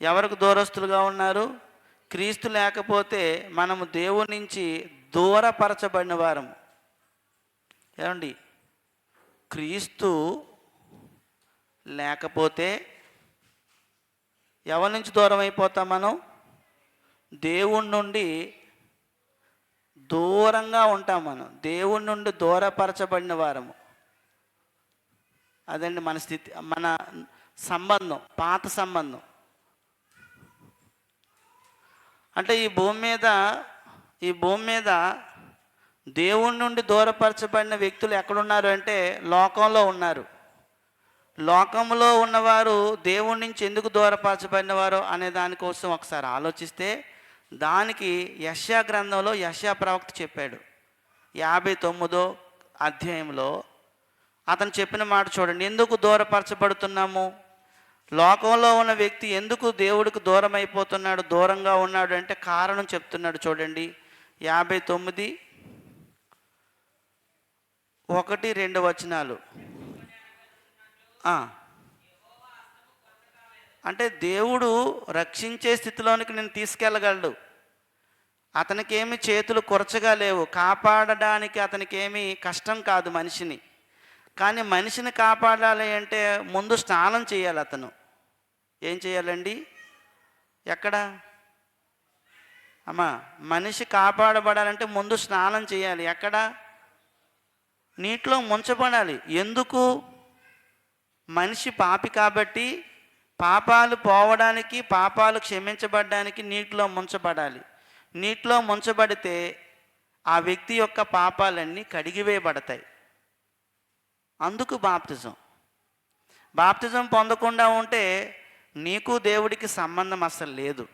ఎవరికి దూరస్తులుగా ఉన్నారు? క్రీస్తు లేకపోతే మనము దేవుని నుంచి దూరపరచబడిన వారము. ఏమండి, క్రీస్తు లేకపోతే ఎవరి నుంచి దూరం అయిపోతాం మనం? దేవుని నుండి దూరంగా ఉంటాం మనం. దేవుని నుండి దూరపరచబడిన వారము. అదండి మన స్థితి, మన సంబంధం, పాత సంబంధం. అంటే ఈ భూమి మీద దేవుని నుండి దూరపరచబడిన వ్యక్తులు ఎక్కడున్నారు అంటే లోకంలో ఉన్నారు. లోకంలో ఉన్నవారు దేవుని నుంచి ఎందుకు దూరపరచబడినవారో అనే దానికోసం ఒకసారి ఆలోచిస్తే దానికి యెషయా గ్రంథంలో యెషయా ప్రవక్త చెప్పాడు. 59వ అధ్యాయంలో అతను చెప్పిన మాట చూడండి. ఎందుకు దూరపరచబడుతున్నాము? లోకంలో ఉన్న వ్యక్తి ఎందుకు దేవుడికి దూరం అయిపోతున్నాడు, దూరంగా ఉన్నాడు అంటే కారణం చెప్తున్నాడు చూడండి. 59 1, 2 వచనాలు. అంటే దేవుడు రక్షించే స్థితిలోనికి నేను తీసుకెళ్ళగలడు. అతనికేమి చేతులు కొరచగా లేవు, కాపాడడానికి అతనికేమి కష్టం కాదు మనిషిని. కానీ మనిషిని కాపాడాలి అంటే ముందు స్నానం చేయాలి. అతను ఏం చేయాలండి? ఎక్కడ అమ్మా? మనిషి కాపాడబడాలంటే ముందు స్నానం చేయాలి. ఎక్కడ? నీటిలో ముంచబడాలి. ఎందుకు? మనిషి పాపి కాబట్టి పాపాలు పోవడానికి, పాపాలు క్షమించబడడానికి నీటిలో ముంచబడాలి. నీటిలో ముంచబడితే ఆ వ్యక్తి యొక్క పాపాలన్నీ కడిగివేయబడతాయి. అందుకు బాప్తిజం. బాప్తిజం పొందకుండా ఉంటే నీకు దేవుడికి సంబంధం అసలు లేదు.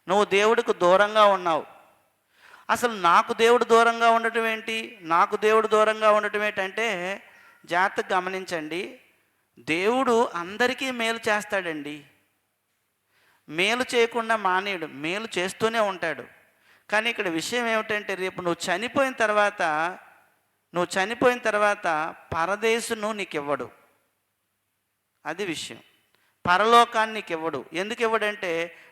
నువ్వు దేవుడికి దూరంగా ఉన్నావు. అసలు నాకు దేవుడు దూరంగా ఉండటం ఏంటి? నాకు దేవుడు దూరంగా ఉండటం ఏంటంటే, జాగ్రత్తగా గమనించండి, దేవుడు అందరికీ మేలు చేస్తాడండి. మేలు చేయకుండా మానేయడు, మేలు చేస్తూనే ఉంటాడు. కానీ ఇక్కడ విషయం ఏమిటంటే, రేపు నువ్వు చనిపోయిన తర్వాత పరదేశును నీకు ఇవ్వడు. అది విషయం. పరలోకాన్ని నీకు ఇవ్వడు. ఎందుకు ఇవ్వడంటే,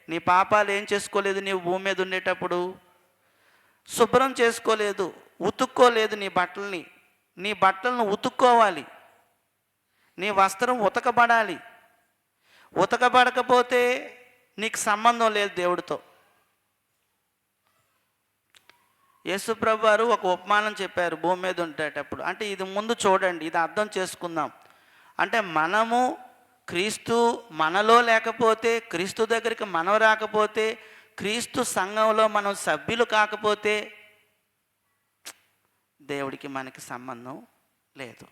నీ పాపాలు ఏం చేసుకోలేదు. నీవు భూమి మీద ఉండేటప్పుడు శుభ్రం చేసుకోలేదు, ఉతుక్కోలేదు నీ బట్టలను ఉతుక్కోవాలి. నీ వస్త్రం ఉతకబడాలి. ఉతకబడకపోతే నీకు సంబంధం లేదు దేవుడితో. యేసుప్రభు వారు ఒక ఉపమానం చెప్పారు భూమి మీద ఉండేటప్పుడు. అంటే ఇది ముందు చూడండి, ఇది అర్థం చేసుకుందాం. అంటే మనము క్రీస్తు మనలో లేకపోతే, క్రీస్తు దగ్గరికి మనం రాకపోతే, క్రీస్తు సంఘంలో మనం సభ్యులు కాకపోతే దేవుడికి మనకి సంబంధం లేదు.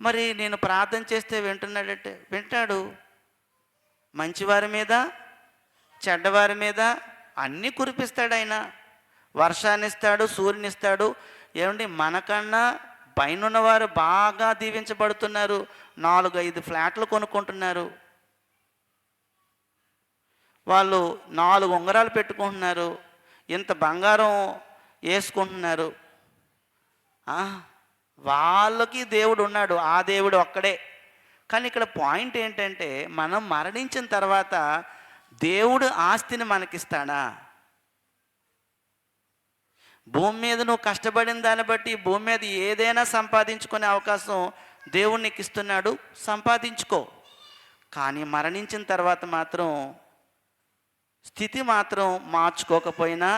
మరి నేను ప్రార్థన చేస్తే వింటున్నాడంటే వింటాడు. మంచివారి మీద, చెడ్డవారి మీద అన్నీ కురిపిస్తాడు ఆయన. వర్షాన్ని ఇస్తాడు, సూర్యుని ఇస్తాడు. ఏమండి, మనకన్నా పైన వారు బాగా దీవించబడుతున్నారు. 4-5 ఫ్లాట్లు కొనుక్కుంటున్నారు. వాళ్ళు 4 ఉంగరాలు పెట్టుకుంటున్నారు, ఇంత బంగారం వేసుకుంటున్నారు. వాళ్ళకి దేవుడు ఉన్నాడు, ఆ దేవుడు ఒక్కడే. కానీ ఇక్కడ పాయింట్ ఏంటంటే, మనం మరణించిన తర్వాత దేవుడు ఆస్తిని మనకిస్తాడా? భూమి మీద నువ్వు కష్టపడిన దాన్ని బట్టి భూమి మీద ఏదైనా సంపాదించుకునే అవకాశం దేవుడు నీకు ఇస్తున్నాడు, సంపాదించుకో. కానీ మరణించిన తర్వాత మాత్రం స్థితి మాత్రం మార్చుకోకపోయినా,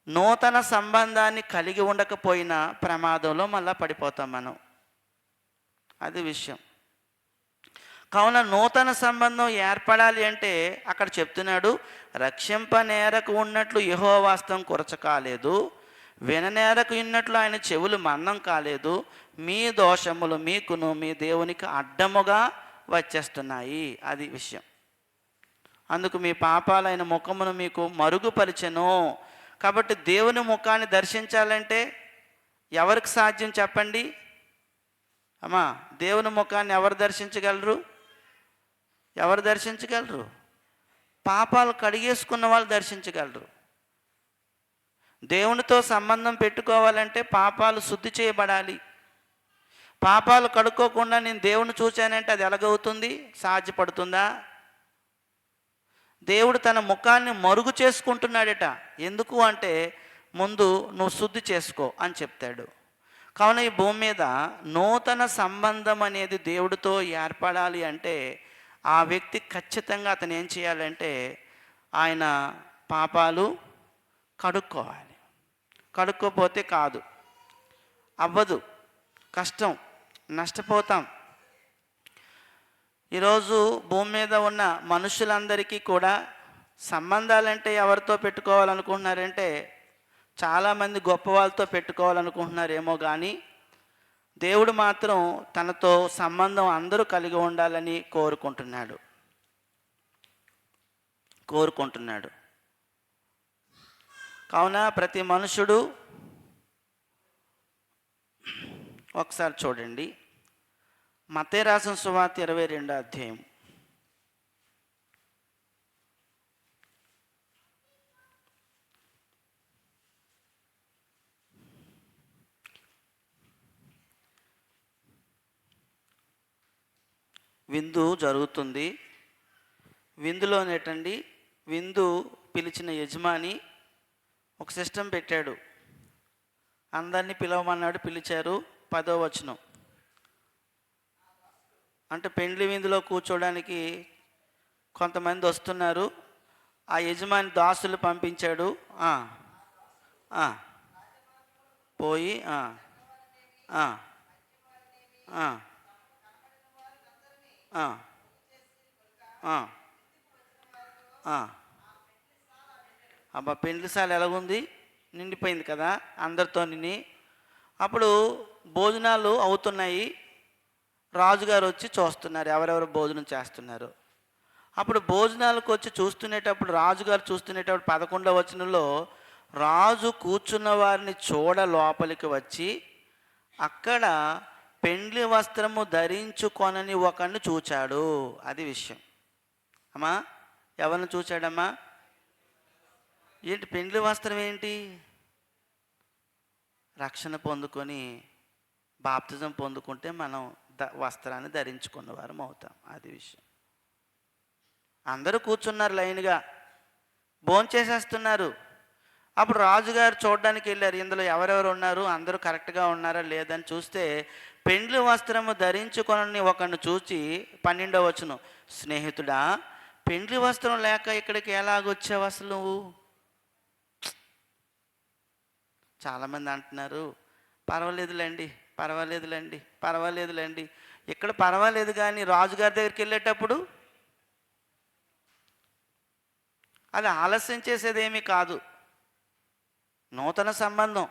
నూతన సంబంధాన్ని కలిగి ఉండకపోయినా ప్రమాదంలో మళ్ళా పడిపోతాం మనం. అది విషయం. కావున నూతన సంబంధం ఏర్పడాలి అంటే అక్కడ చెప్తున్నాడు, రక్షింపనేరకు ఉన్నట్లు యెహోవా హస్తం కొరచ కాలేదు, విననేరకు ఉన్నట్లు ఆయన చెవులు మందం కాలేదు, మీ దోషములు మీకును మీ దేవునికి అడ్డముగా వచ్చేస్తున్నాయి. అది విషయం. అందుకు మీ పాపాలైన ముఖమును మీకు మరుగుపరిచెను. కాబట్టి దేవుని ముఖాన్ని దర్శించాలంటే ఎవరికి సాధ్యం చెప్పండి అమ్మా? దేవుని ముఖాన్ని ఎవరు దర్శించగలరు? ఎవరు దర్శించగలరు? పాపాలు కడిగేసుకున్న వాళ్ళు దర్శించగలరు. దేవునితో సంబంధం పెట్టుకోవాలంటే పాపాలు శుద్ధి చేయబడాలి. పాపాలు కడుక్కోకుండా నేను దేవుని చూశానంటే అది ఎలాగవుతుంది? సాధ్యపడుతుందా? దేవుడు తన ముఖాన్ని మరుగు చేసుకుంటున్నాడట. ఎందుకు అంటే, ముందు నువ్వు శుద్ధి చేసుకో అని చెప్తాడు. కావున ఈ భూమి మీద నూతన సంబంధం అనేది దేవుడితో ఏర్పడాలి అంటే ఆ వ్యక్తి ఖచ్చితంగా అతను ఏం చేయాలంటే, ఆయన పాపాలు కడుక్కోవాలి. కడుక్కోపోతే కాదు, అవ్వదు, కష్టం, నష్టపోతాం. ఈరోజు భూమి మీద ఉన్న మనుషులందరికీ కూడా సంబంధాలంటే ఎవరితో పెట్టుకోవాలనుకుంటున్నారంటే, చాలామంది గొప్ప వాళ్ళతో పెట్టుకోవాలనుకుంటున్నారేమో కానీ దేవుడు మాత్రం తనతో సంబంధం అందరూ కలిగి ఉండాలని కోరుకుంటున్నాడు. కావున ప్రతి మనుషుడు, ఒకసారి చూడండి మత్తయి రాసిన సువార్త 22వ అధ్యాయం. విందు జరుగుతుంది. విందులోనేటండి, విందు పిలిచిన యజమాని ఒక సిస్టమ్ పెట్టాడు. అందరినీ పిలవమన్నాడు, పిలిచారు. 10వ వచనం. అంటే పెండ్లి విందులో కూర్చోడానికి కొంతమంది వస్తున్నారు. ఆ యజమాని దాసులు పంపించాడు. పోయి అబ్బా, పెండ్లిసాల ఎలాగుంది, నిండిపోయింది కదా అందరితో నిండి. అప్పుడు భోజనాలు అవుతున్నాయి. రాజుగారు వచ్చి చూస్తున్నారు ఎవరెవరు భోజనం చేస్తున్నారు. అప్పుడు భోజనాలకు వచ్చి చూస్తునేటప్పుడు, రాజుగారు చూస్తునేటప్పుడు 11వ వచనంలో, రాజు కూర్చున్న వారిని చూడ లోపలికి వచ్చి అక్కడ పెండ్లి వస్త్రము ధరించుకొనని ఒకరిని చూచాడు. అది విషయం. అమ్మా, ఎవరిని చూచాడమ్మా? ఏంటి పెండ్లి వస్త్రం ఏంటి? రక్షణ పొందుకొని బాప్తిజం పొందుకుంటే మనం వస్త్రాన్ని ధరించుకున్న వారం అవుతాం. అది విషయం. అందరూ కూర్చున్నారు లైన్గా, భోంచేసేస్తున్నారు. అప్పుడు రాజుగారు చూడడానికి వెళ్ళారు, ఇందులో ఎవరెవరు ఉన్నారు, అందరూ కరెక్ట్గా ఉన్నారా లేదని చూస్తే పెండ్లి వస్త్రము ధరించుకొని ఒకరిని చూచి 12వ వచనం, స్నేహితుడా, పెండ్లి వస్త్రం లేక ఇక్కడికి ఎలాగొచ్చావు అసలు నువ్వు? చాలామంది అంటున్నారు, పర్వాలేదులేండి. ఇక్కడ పర్వాలేదు, కానీ రాజుగారి దగ్గరికి వెళ్ళేటప్పుడు అది ఆలస్యం చేసేదేమీ కాదు, నూతన సంబంధం.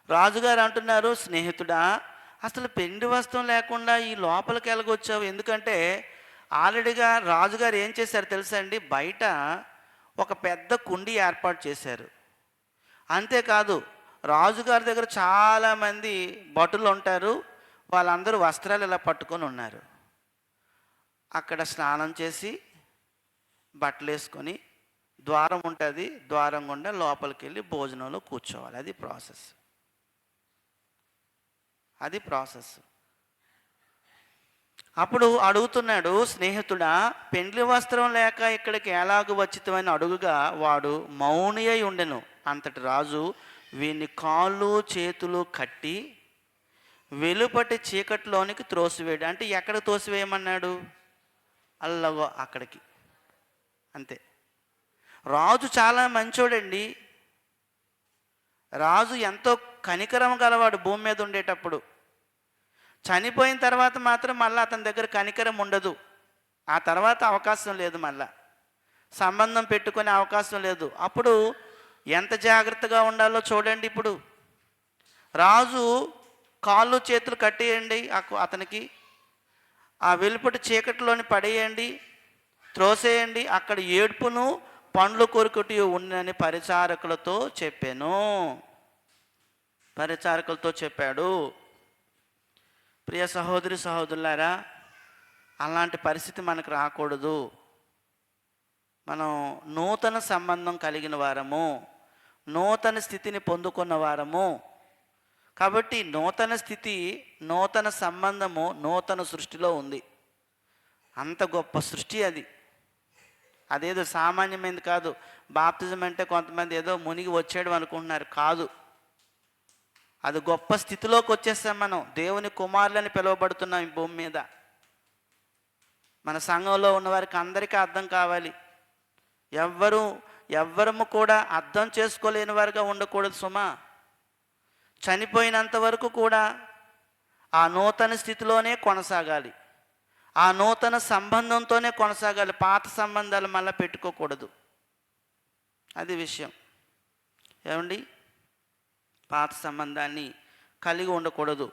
రాజుగారు అంటున్నారు, స్నేహితుడా, అసలు పెండి వస్త్రం లేకుండా ఈ లోపలికి ఎలాగొచ్చావు? ఎందుకంటే ఆల్రెడీగా రాజుగారు ఏం చేశారు తెలుసా అండి, బయట ఒక పెద్ద కుండి ఏర్పాటు చేశారు. అంతేకాదు, రాజుగారి దగ్గర చాలామంది భటులు ఉంటారు. వాళ్ళందరూ వస్త్రాలు ఇలా పట్టుకొని ఉన్నారు. అక్కడ స్నానం చేసి బట్టలు వేసుకొని ద్వారం ఉంటుంది, ద్వారం గుండా లోపలికి వెళ్ళి భోజనంలో కూర్చోవాలి. అది ప్రాసెస్. అప్పుడు అడుగుతున్నాడు, స్నేహితుడా, పెండ్లి వస్త్రం లేక ఇక్కడికి ఎలాగ వచ్చితమని అడుగుగా వాడు మౌని అయి ఉండెను. అంతటి రాజు వీని కాళ్ళు చేతులు కట్టి వెలుపటి చీకటిలోనికి త్రోసివేయడు. అంటే ఎక్కడ తోసివేయమన్నాడు? అల్లగో అక్కడికి. అంతే. రాజు చాలా మంచోడండి. రాజు ఎంతో కనికరం గలవాడు భూమి మీద ఉండేటప్పుడు. చనిపోయిన తర్వాత మాత్రం మళ్ళీ అతని దగ్గర కనికరం ఉండదు. ఆ తర్వాత అవకాశం లేదు, మళ్ళా సంబంధం పెట్టుకునే అవకాశం లేదు. అప్పుడు ఎంత జాగ్రత్తగా ఉండాలో చూడండి. ఇప్పుడు రాజు కాళ్ళు చేతులు కట్టేయండి, అతనికి ఆ వెలుపటి చీకటిలోని పడేయండి, త్రోసేయండి, అక్కడ ఏడ్పును పండ్లు కొరుకుటి ఉన్నని పరిచారకులతో చెప్పాడు. ప్రియ సహోదరి సహోదరులారా, అలాంటి పరిస్థితి మనకు రాకూడదు. మనం నూతన సంబంధం కలిగిన వారము, నూతన స్థితిని పొందుకున్న వారము. కాబట్టి నూతన స్థితి, నూతన సంబంధము నూతన సృష్టిలో ఉంది. అంత గొప్ప సృష్టి అది. అదేదో సామాన్యమైనది కాదు. బాప్తిజం అంటే కొంతమంది ఏదో మునిగి వచ్చాడు అనుకుంటున్నారు. కాదు, అది గొప్ప స్థితిలోకి వచ్చేస్తాం. మనం దేవుని కుమారులని పిలువబడుతున్నాం ఈ భూమి మీద. మన సంఘంలో ఉన్న వారికి అందరికీ అర్థం కావాలి. ఎవ్వరము కూడా అర్థం చేసుకోలేని వారుగా ఉండకూడదు సుమా. చనిపోయినంత వరకు కూడా ఆ నూతన స్థితిలోనే కొనసాగాలి, ఆ నూతన సంబంధంతోనే కొనసాగాలి. పాత సంబంధాలు మళ్ళీ పెట్టుకోకూడదు. అది విషయం. ఏమండి, పాత సంబంధాన్ని కలిగి ఉండకూడదు.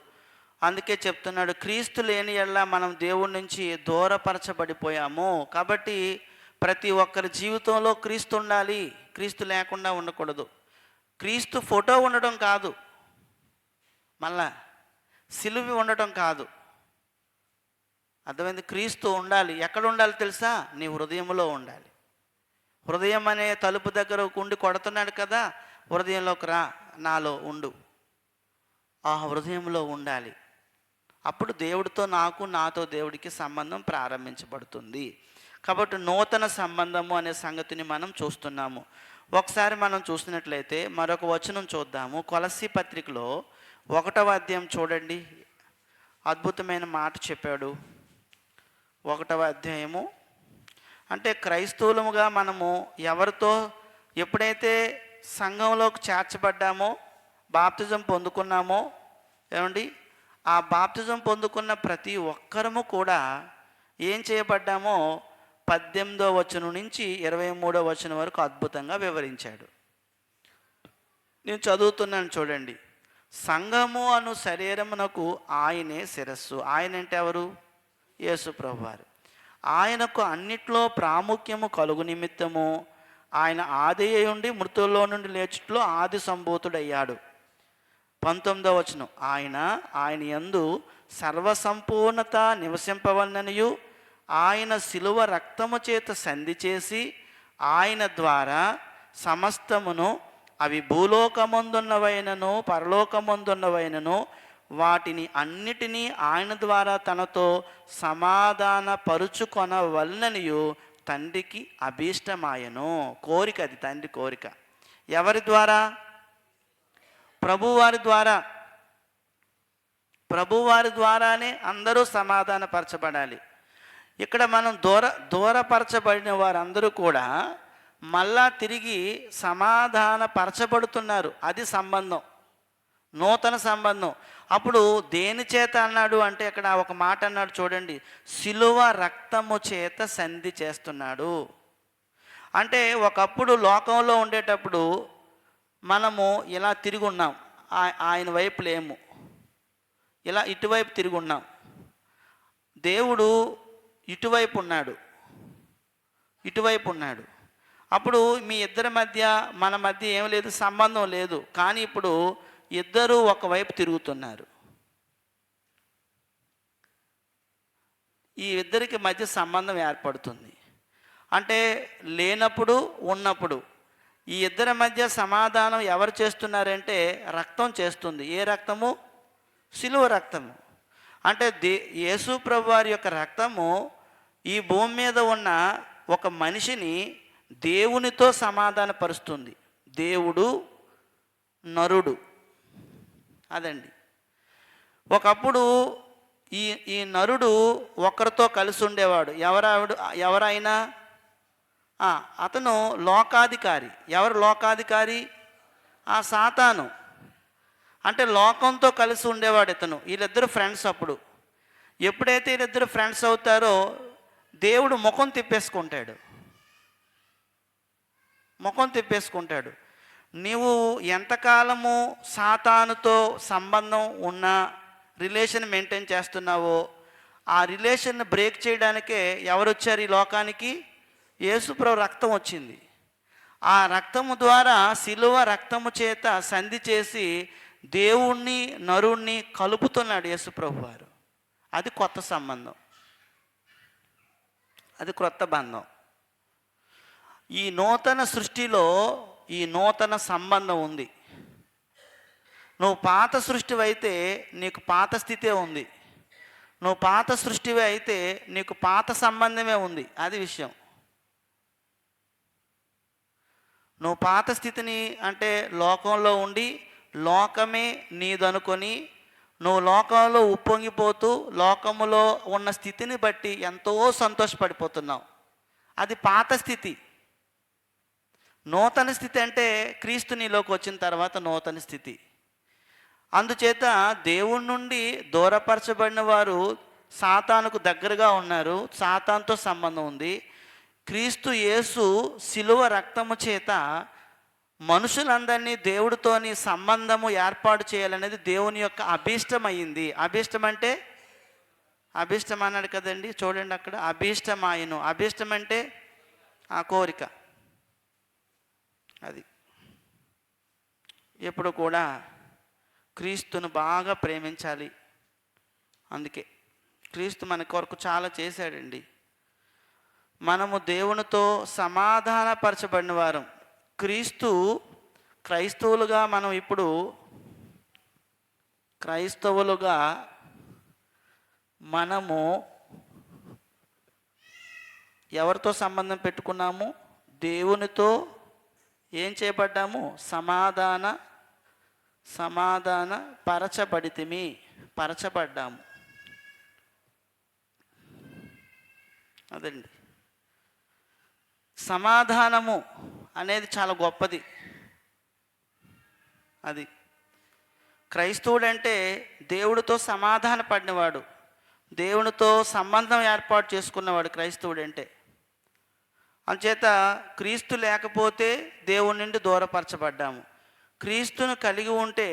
అందుకే చెప్తున్నాడు, క్రీస్తు లేని యెడల మనం దేవుడి నుంచి దూరపరచబడిపోయాము. కాబట్టి ప్రతి ఒక్కరి జీవితంలో క్రీస్తు ఉండాలి, క్రీస్తు లేకుండా ఉండకూడదు. క్రీస్తు ఫోటో ఉండటం కాదు, మళ్ళా సిలువ ఉండటం కాదు. అర్థమైంది? క్రీస్తు ఉండాలి. ఎక్కడ ఉండాలి తెలుసా? నీ హృదయంలో ఉండాలి. హృదయం అనే తలుపు దగ్గర ఉండి కొడుతున్నాడు కదా, హృదయంలోకి రా, నాలో ఉండు. ఆ హృదయంలో ఉండాలి. అప్పుడు దేవుడితో నాకు, నాతో దేవుడికి సంబంధం ప్రారంభించబడుతుంది. కాబట్టి నూతన సంబంధము అనే సంగతిని మనం చూస్తున్నాము. ఒకసారి మనం చూసినట్లయితే మరొక వచనం చూద్దాము. కొలస్సీ పత్రికలో 1వ అధ్యాయం చూడండి. అద్భుతమైన మాట చెప్పాడు. 1వ అధ్యాయము అంటే క్రైస్తవులముగా మనము ఎవరితో ఎప్పుడైతే సంఘంలోకి చేర్చబడ్డామో, బాప్తిజం పొందుకున్నామో, ఏమండి, ఆ బాప్తిజం పొందుకున్న ప్రతి ఒక్కరము కూడా ఏం చేయబడ్డామో 18వ వచనం నుంచి 23వ వచనం వరకు అద్భుతంగా వివరించాడు. నేను చదువుతున్నాను చూడండి. సంఘము అను శరీరమునకు ఆయనే శిరస్సు. ఆయన అంటే ఎవరు? యేసు ప్రభువారు. ఆయనకు అన్నిట్లో ప్రాముఖ్యము కలుగు నిమిత్తము ఆయన ఆది అయ్యుండి మృతుల్లో నుండి లేచుట్లో ఆది సంభూతుడయ్యాడు. 19వ వచనం, ఆయన యందు సర్వసంపూర్ణత నివసింపవలననియు ఆయన శిలువ రక్తము చేత సంధి చేసి ఆయన ద్వారా సమస్తమును, అవి భూలోకమందున్నవైనను పరలోకమందున్నవైనను, వాటిని అన్నిటినీ ఆయన ద్వారా తనతో సమాధాన పరుచుకొనవలననియు తండ్రికి అభీష్టమాయను. కోరిక, అది తండ్రి కోరిక. ఎవరి ద్వారా? ప్రభువారి ద్వారా. ప్రభువారి ద్వారానే అందరూ సమాధానపరచబడాలి. ఇక్కడ మనం దూరపరచబడిన వారందరూ కూడా మళ్ళా తిరిగి సమాధానపరచబడుతున్నారు. అది సంబంధం, నూతన సంబంధం. అప్పుడు దేని చేత అన్నాడు అంటే, ఇక్కడ ఒక మాట అన్నాడు చూడండి, శిలువ రక్తము చేత సంధి చేస్తున్నాడు. అంటే ఒకప్పుడు లోకంలో ఉండేటప్పుడు మనము ఇలా తిరిగి ఉన్నాం, ఆయన వైపు లేము, ఇలా ఇటువైపు తిరిగి ఉన్నాం. దేవుడు ఇటువైపు ఉన్నాడు. అప్పుడు మీ ఇద్దరి మధ్య మన మధ్య ఏం లేదు, సంబంధం లేదు. కానీ ఇప్పుడు ఇద్దరూ ఒకవైపు తిరుగుతున్నారు. ఈ ఇద్దరికి మధ్య సంబంధం ఏర్పడుతుంది. అంటే లేనప్పుడు ఉన్నప్పుడు ఈ ఇద్దరి మధ్య సమాధానం ఎవరు చేస్తున్నారంటే రక్తం చేస్తుంది. ఏ రక్తము? శిలువ రక్తము. అంటే యేసు ప్రభు వారి యొక్క రక్తము ఈ భూమి మీద ఉన్న ఒక మనిషిని దేవునితో సమాధానపరుస్తుంది. దేవుడు, నరుడు, అదండి. ఒకప్పుడు ఈ నరుడు ఒకరితో కలిసి ఉండేవాడు. ఎవరైనా అతను లోకాధికారి. ఎవరు లోకాధికారి? ఆ సాతాను. అంటే లోకంతో కలిసి ఉండేవాడు ఇతను. వీళ్ళిద్దరు ఫ్రెండ్స్. అప్పుడు ఎప్పుడైతే వీళ్ళిద్దరు ఫ్రెండ్స్ అవుతారో దేవుడు ముఖం తిప్పేసుకుంటాడు. నీవు ఎంతకాలము సాతానుతో సంబంధం ఉన్న రిలేషన్ మెయింటైన్ చేస్తున్నావో ఆ రిలేషన్ బ్రేక్ చేయడానికే ఎవరు వచ్చారు ఈ లోకానికి? యేసుప్రభు రక్తం వచ్చింది. ఆ రక్తము ద్వారా, శిలువ రక్తము చేత సంధి చేసి దేవుణ్ణి నరుణ్ణి కలుపుతున్నాడు యేసుప్రభు వారు. అది కొత్త సంబంధం, అది క్రొత్త బంధం. ఈ నూతన సృష్టిలో ఈ నూతన సంబంధం ఉంది. నువ్వు పాత సృష్టివి అయితే నీకు పాత స్థితే ఉంది. నువ్వు పాత సృష్టివి అయితే నీకు పాత సంబంధమే ఉంది. అది విషయం. నువ్వు పాత స్థితిని అంటే లోకంలో ఉండి లోకమే నీదనుకొని నువ్వు లోకంలో ఉప్పొంగిపోతూ లోకములో ఉన్న స్థితిని బట్టి ఎంతో సంతోషపడిపోతున్నావు. అది పాత స్థితి. నూతన స్థితి అంటే క్రీస్తు నీలోకి వచ్చిన తర్వాత నూతన స్థితి. అందుచేత దేవుని నుండి దూరపరచబడిన వారు సాతానుకు దగ్గరగా ఉన్నారు. సాతానుతో సంబంధం ఉంది. క్రీస్తు యేసు శిలువ రక్తము చేత మనుషులందరినీ దేవుడితోని సంబంధము ఏర్పాటు చేయాలనేది దేవుని యొక్క అభీష్టమైంది. అభీష్టం అంటే అభీష్టం అన్నాడు కదండి, చూడండి అక్కడ, అభీష్టమాయను. అభీష్టం అంటే ఆ కోరిక. అది ఎప్పుడు కూడా క్రీస్తును బాగా ప్రేమించాలి. అందుకే క్రీస్తు మన కొరకు చాలా చేశాడండి. మనము దేవునితో సమాధానపరచబడిన వారం. క్రైస్తవులుగా మనం ఇప్పుడు మనము ఎవరితో సంబంధం పెట్టుకున్నాము? దేవునితో ఏం చేయబడ్డాము? సమాధాన పరచబడ్డాము. అదండి, సమాధానము అనేది చాలా గొప్పది. అది క్రైస్తవుడంటే దేవుడితో సమాధాన పడినవాడు, దేవునితో సంబంధం ఏర్పాటు చేసుకున్నవాడు క్రైస్తవుడంటే. అంచేత క్రీస్తు లేకపోతే దేవుని నుండి దూరపరచబడ్డాము. క్రీస్తును కలిగి ఉంటే,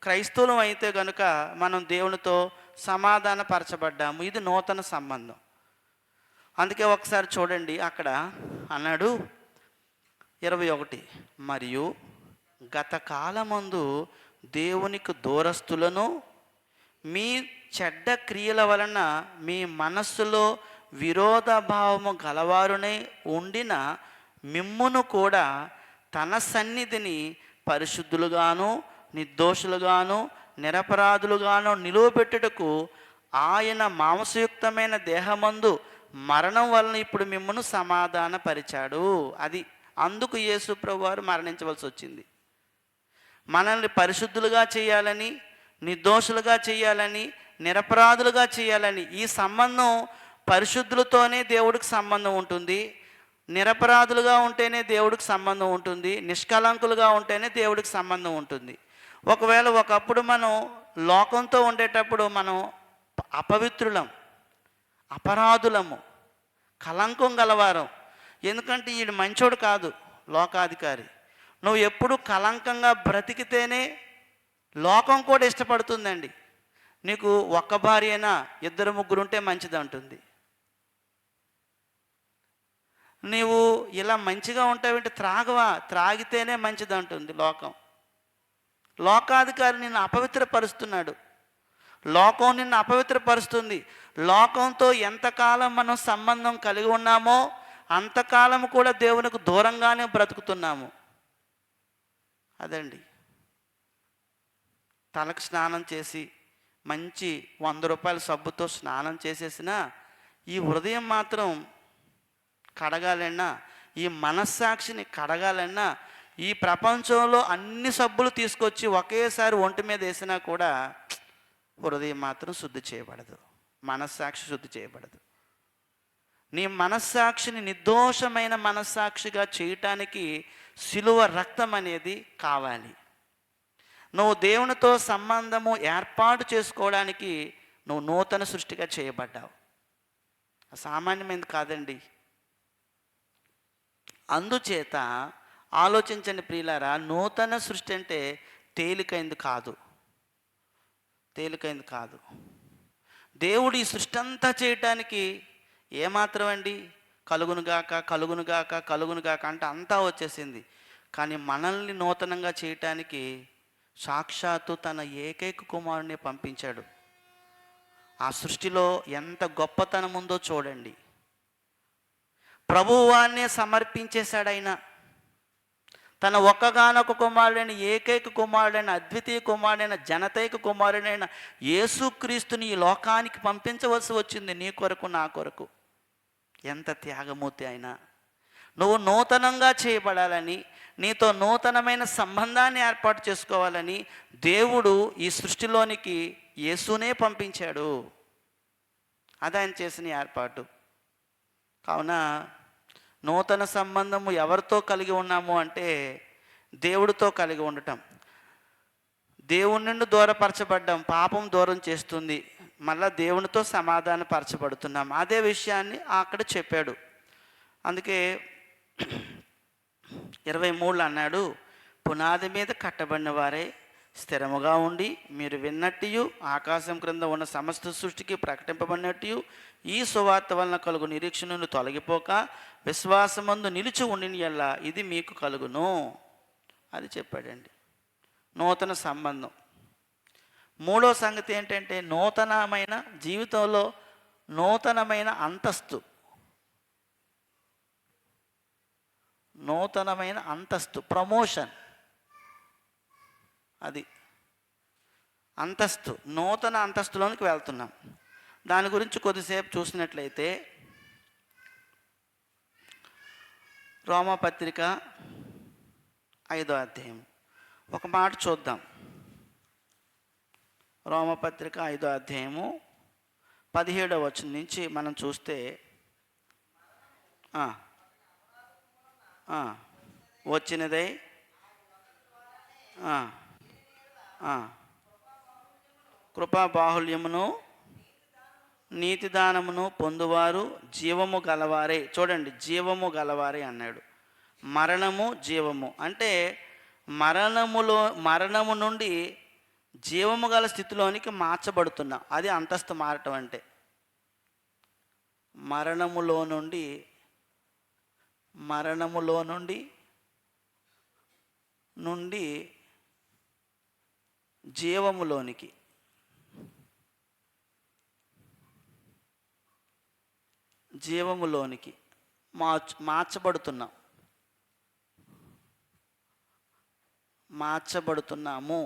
క్రైస్తవులం అయితే కనుక మనం దేవునితో సమాధానపరచబడ్డాము. ఇది నూతన సంబంధం. అందుకే ఒకసారి చూడండి, అక్కడ అన్నాడు 21, మరియు గత కాలమందు దేవునికి దూరస్తులను మీ చెడ్డ క్రియల వలన మీ మనస్సులో విరోధభావము గలవారునై ఉండిన మిమ్మును కూడా తన సన్నిధిని పరిశుద్ధులుగాను నిర్దోషులుగాను నిరపరాధులుగాను నిలువబెట్టుటకు ఆయన మాంసయుక్తమైన దేహమందు మరణం వలన ఇప్పుడు మిమ్మను సమాధానపరిచాడు. అది అందుకు యేసు ప్రభువారు మరణించవలసి వచ్చింది. మనల్ని పరిశుద్ధులుగా చేయాలని, నిర్దోషులుగా చేయాలని, నిరపరాధులుగా చేయాలని. ఈ సంబంధం పరిశుద్ధులతోనే దేవుడికి సంబంధం ఉంటుంది, నిరపరాధులుగా ఉంటేనే దేవుడికి సంబంధం ఉంటుంది, నిష్కలంకులుగా ఉంటేనే దేవుడికి సంబంధం ఉంటుంది. ఒకవేళ ఒకప్పుడు మనం లోకంతో ఉండేటప్పుడు మనం అపవిత్రులం, అపరాధులము, కలంకం గలవారం. ఎందుకంటే ఈడు మంచోడు కాదు, లోకాధికారి. నువ్వు ఎప్పుడు కలంకంగా బ్రతికితేనే లోకం కూడా ఇష్టపడుతుందండి. నీకు ఒక్క భార్య అయినా 2, 3 ఉంటే మంచిది అంటుంది. నీవు ఇలా మంచిగా ఉంటావంటే త్రాగితేనే మంచిది అంటుంది లోకం. లోకాధికారి నిన్ను అపవిత్రపరుస్తున్నాడు, లోకం నిన్ను అపవిత్రపరుస్తుంది. లోకంతో ఎంతకాలం మనం సంబంధం కలిగి ఉన్నామో అంతకాలం కూడా దేవునికి దూరంగానే బ్రతుకుతున్నాము. అదండి, తలకు స్నానం చేసి మంచి 100 రూపాయల సబ్బుతో స్నానం చేసేసినా ఈ హృదయం మాత్రం కడగాలన్నా, ఈ మనస్సాక్షిని కడగాలన్నా, ఈ ప్రపంచంలో అన్ని సబ్బులు తీసుకొచ్చి ఒకేసారి ఒంటి మీద వేసినా కూడా హృదయం మాత్రం శుద్ధి చేయబడదు, మనస్సాక్షి శుద్ధి చేయబడదు. నీ మనస్సాక్షిని నిర్దోషమైన మనస్సాక్షిగా చేయటానికి శిలువ రక్తం అనేది కావాలి. నువ్వు దేవునితో సంబంధము ఏర్పాటు చేసుకోవడానికి నువ్వు నూతన సృష్టిగా చేయబడ్డావు. సామాన్యమైనది కాదండి. అందుచేత ఆలోచించండి ప్రియులారా, నూతన సృష్టి అంటే తేలికైంది కాదు. దేవుడు ఈ సృష్టి అంతా చేయటానికి ఏమాత్రం అండి, కలుగునుగాక అంటే అంతా వచ్చేసింది. కానీ మనల్ని నూతనంగా చేయటానికి సాక్షాత్తు తన ఏకైక కుమారుని పంపించాడు. ఆ సృష్టిలో ఎంత గొప్పతనం ఉందో చూడండి. ప్రభువాన్నే సమర్పించేశాడు ఆయన. తన ఒక్కగానొక కుమారుడైన, ఏకైక కుమారుడైన, అద్వితీయ కుమారుడైన, జనతైక కుమారుడైన యేసుక్రీస్తుని ఈ లోకానికి పంపించవలసి వచ్చింది నీ కొరకు, నా కొరకు. ఎంత త్యాగమూర్తి అయినా. నువ్వు నూతనంగా చేయబడాలని, నీతో నూతనమైన సంబంధాన్ని ఏర్పాటు చేసుకోవాలని దేవుడు ఈ సృష్టిలోనికి యేసునే పంపించాడు. అది ఆయన చేసిన ఏర్పాటు. కావున నూతన సంబంధము ఎవరితో కలిగి ఉన్నాము అంటే దేవుడితో కలిగి ఉండటం. దేవుని నుండి దూరపరచబడ్డాం, పాపం దూరం చేస్తుంది, మళ్ళా దేవునితో సమాధానపరచబడుతున్నాం. అదే విషయాన్ని అక్కడ చెప్పాడు. అందుకే 23 అన్నాడు, పునాది మీద కట్టబడిన వారే స్థిరముగా ఉండి మీరు విన్నట్టు ఆకాశం క్రింద ఉన్న సమస్త సృష్టికి ప్రకటింపబడినట్టు ఈ సువార్త వలన కలుగు నిరీక్షణను తొలగిపోక విశ్వాసమందు నిలిచి ఉండిన యెడల ఇది మీకు కలుగును. అది చెప్పాడండి. నూతన సంబంధం. మూడో సంగతి ఏంటంటే నూతనమైన జీవితంలో నూతనమైన అంతస్తు. నూతనమైన అంతస్తు, ప్రమోషన్. అది అంతస్తు, నూతన అంతస్తులోనికి వెళ్తున్నాం. దాని గురించి కొద్దిసేపు చూసినట్లయితే రోమాపత్రిక 5వ అధ్యాయం ఒక మాట చూద్దాం. రోమాపత్రిక 5వ అధ్యాయము 17వ వచనం నుంచి మనం చూస్తే వచ్చినదై కృపా బాహుళ్యమును నీతిదానమును పొందువారు జీవము గలవారే. చూడండి, జీవము గలవారే అన్నాడు. మరణము జీవము అంటే మరణము నుండి జీవము గల స్థితిలోనికి మార్చబడుతున్నాం. అది అంతస్తు మారటం అంటే. మరణములో నుండి జీవములోనికి. మార్చబడుతున్నాము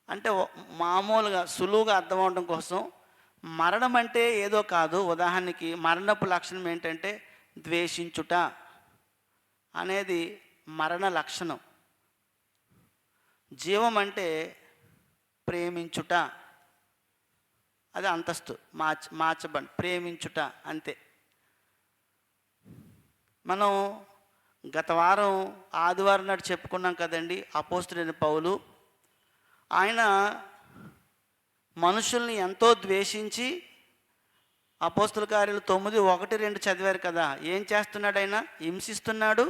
అంటే మామూలుగా సులువుగా అర్థం అవడం కోసం మరణం అంటే ఏదో కాదు. ఉదాహరణకి మరణపు లక్షణం ఏంటంటే ద్వేషించుట అనేది మరణ లక్షణం. జీవం అంటే ప్రేమించుట, అది అంతస్తు. ప్రేమించుట అంతే. మనం గత వారం ఆదివారం నాడు చెప్పుకున్నాం కదండి, అపోస్తలుడైన పౌలు ఆయన మనుషుల్ని ఎంతో ద్వేషించి అపోస్తల కార్యాలు 9:1-2 చదివారు కదా. ఏం చేస్తున్నాడు ఆయన? హింసిస్తున్నాడు,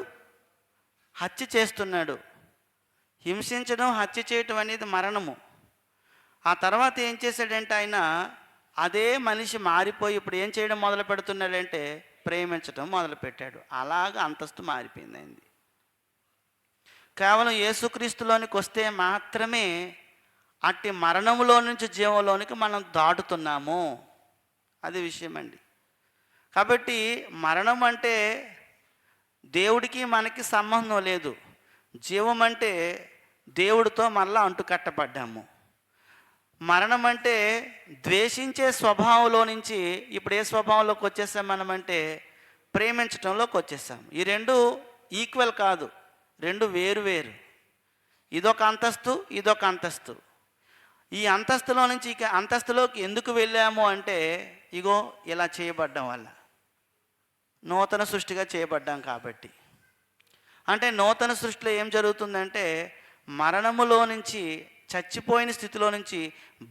హత్య చేస్తున్నాడు. హింసించడం, హత్య చేయటం అనేది మరణము. ఆ తర్వాత ఏం చేశాడంటే ఆయన అదే మనిషి మారిపోయి ఇప్పుడు ఏం చేయడం మొదలు పెడుతున్నాడంటే ప్రేమించడం మొదలుపెట్టాడు. అలాగ అంతస్తు మారిపోయింది అయింది. కేవలం యేసుక్రీస్తులోనికి వస్తే మాత్రమే అట్టి మరణములో నుంచి జీవంలోనికి మనం దాటుతున్నాము. అది విషయం అండి. కాబట్టి మరణం అంటే దేవుడికి మనకి సంబంధం లేదు. జీవం అంటే దేవుడితో మళ్ళా అంటుకట్టబడ్డాము. మరణం అంటే ద్వేషించే స్వభావంలో నుంచి ఇప్పుడు ఏ స్వభావంలోకి వచ్చేసాం మనమంటే ప్రేమించటంలోకి వచ్చేసాం. ఈ రెండు ఈక్వల్ కాదు, రెండు వేరు వేరు. ఇదొక అంతస్తు, ఇదొక అంతస్తు. ఈ అంతస్తులో నుంచి ఇక అంతస్తులోకి ఎందుకు వెళ్ళాము అంటే ఇగో ఇలా చేయబడ్డం వల్ల, నూతన సృష్టిగా చేయబడ్డాం కాబట్టి. అంటే నూతన సృష్టిలో ఏం జరుగుతుందంటే మరణములో నుంచి, చచ్చిపోయిన స్థితిలో నుంచి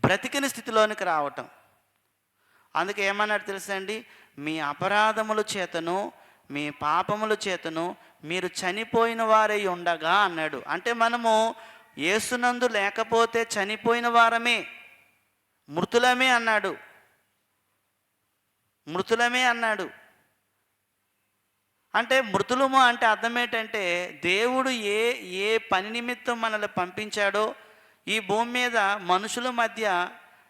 బ్రతికిన స్థితిలోనికి రావటం. అందుకే ఏమన్నాడు తెలుసా అండి? మీ అపరాధముల చేతను మీ పాపముల చేతను మీరు చనిపోయిన వారై ఉండగా అన్నాడు. అంటే మనము యేసునందు లేకపోతే చనిపోయిన వారమే, మృతులమే అన్నాడు. మృతులమే అన్నాడు. అంటే మృతులము అంటే అర్థం ఏంటంటే దేవుడు ఏ పని నిమిత్తం మనల్ని పంపించాడో, ఈ భూమి మీద మనుషుల మధ్య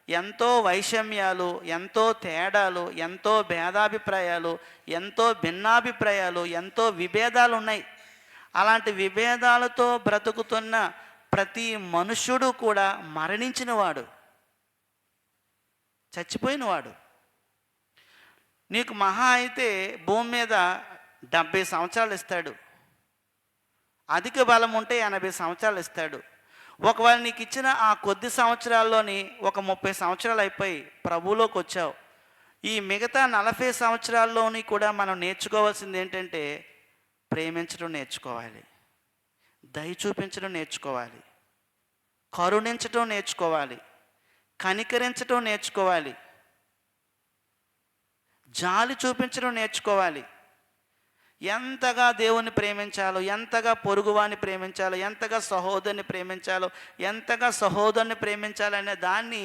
ఎంతో వైషమ్యాలు, ఎంతో తేడాలు, ఎంతో భేదాభిప్రాయాలు, ఎంతో భిన్నాభిప్రాయాలు, ఎంతో విభేదాలు ఉన్నాయి. అలాంటి విభేదాలతో బ్రతుకుతున్న ప్రతి మనుష్యుడు కూడా మరణించినవాడు, చచ్చిపోయినవాడు. నీకు మహా అయితే భూమి మీద 70 సంవత్సరాలు ఇస్తాడు, అధిక బలం ఉంటే 80 సంవత్సరాలు ఇస్తాడు. ఒకవేళ నీకు ఇచ్చిన ఆ కొద్ది సంవత్సరాల్లోని ఒక 30 సంవత్సరాలు అయిపోయి ప్రభువులోకి వచ్చావు. ఈ మిగతా 40 సంవత్సరాల్లోని కూడా మనం నేర్చుకోవాల్సింది ఏంటంటే ప్రేమించడం నేర్చుకోవాలి, దయ చూపించడం నేర్చుకోవాలి, కరుణించడం నేర్చుకోవాలి, కనికరించడం నేర్చుకోవాలి, జాలి చూపించడం నేర్చుకోవాలి. ఎంతగా దేవుని ప్రేమించాలో, ఎంతగా పొరుగువాని ప్రేమించాలో, ఎంతగా సహోదరుని ప్రేమించాలో, ఎంతగా సహోదరుని ప్రేమించాలనే దాన్ని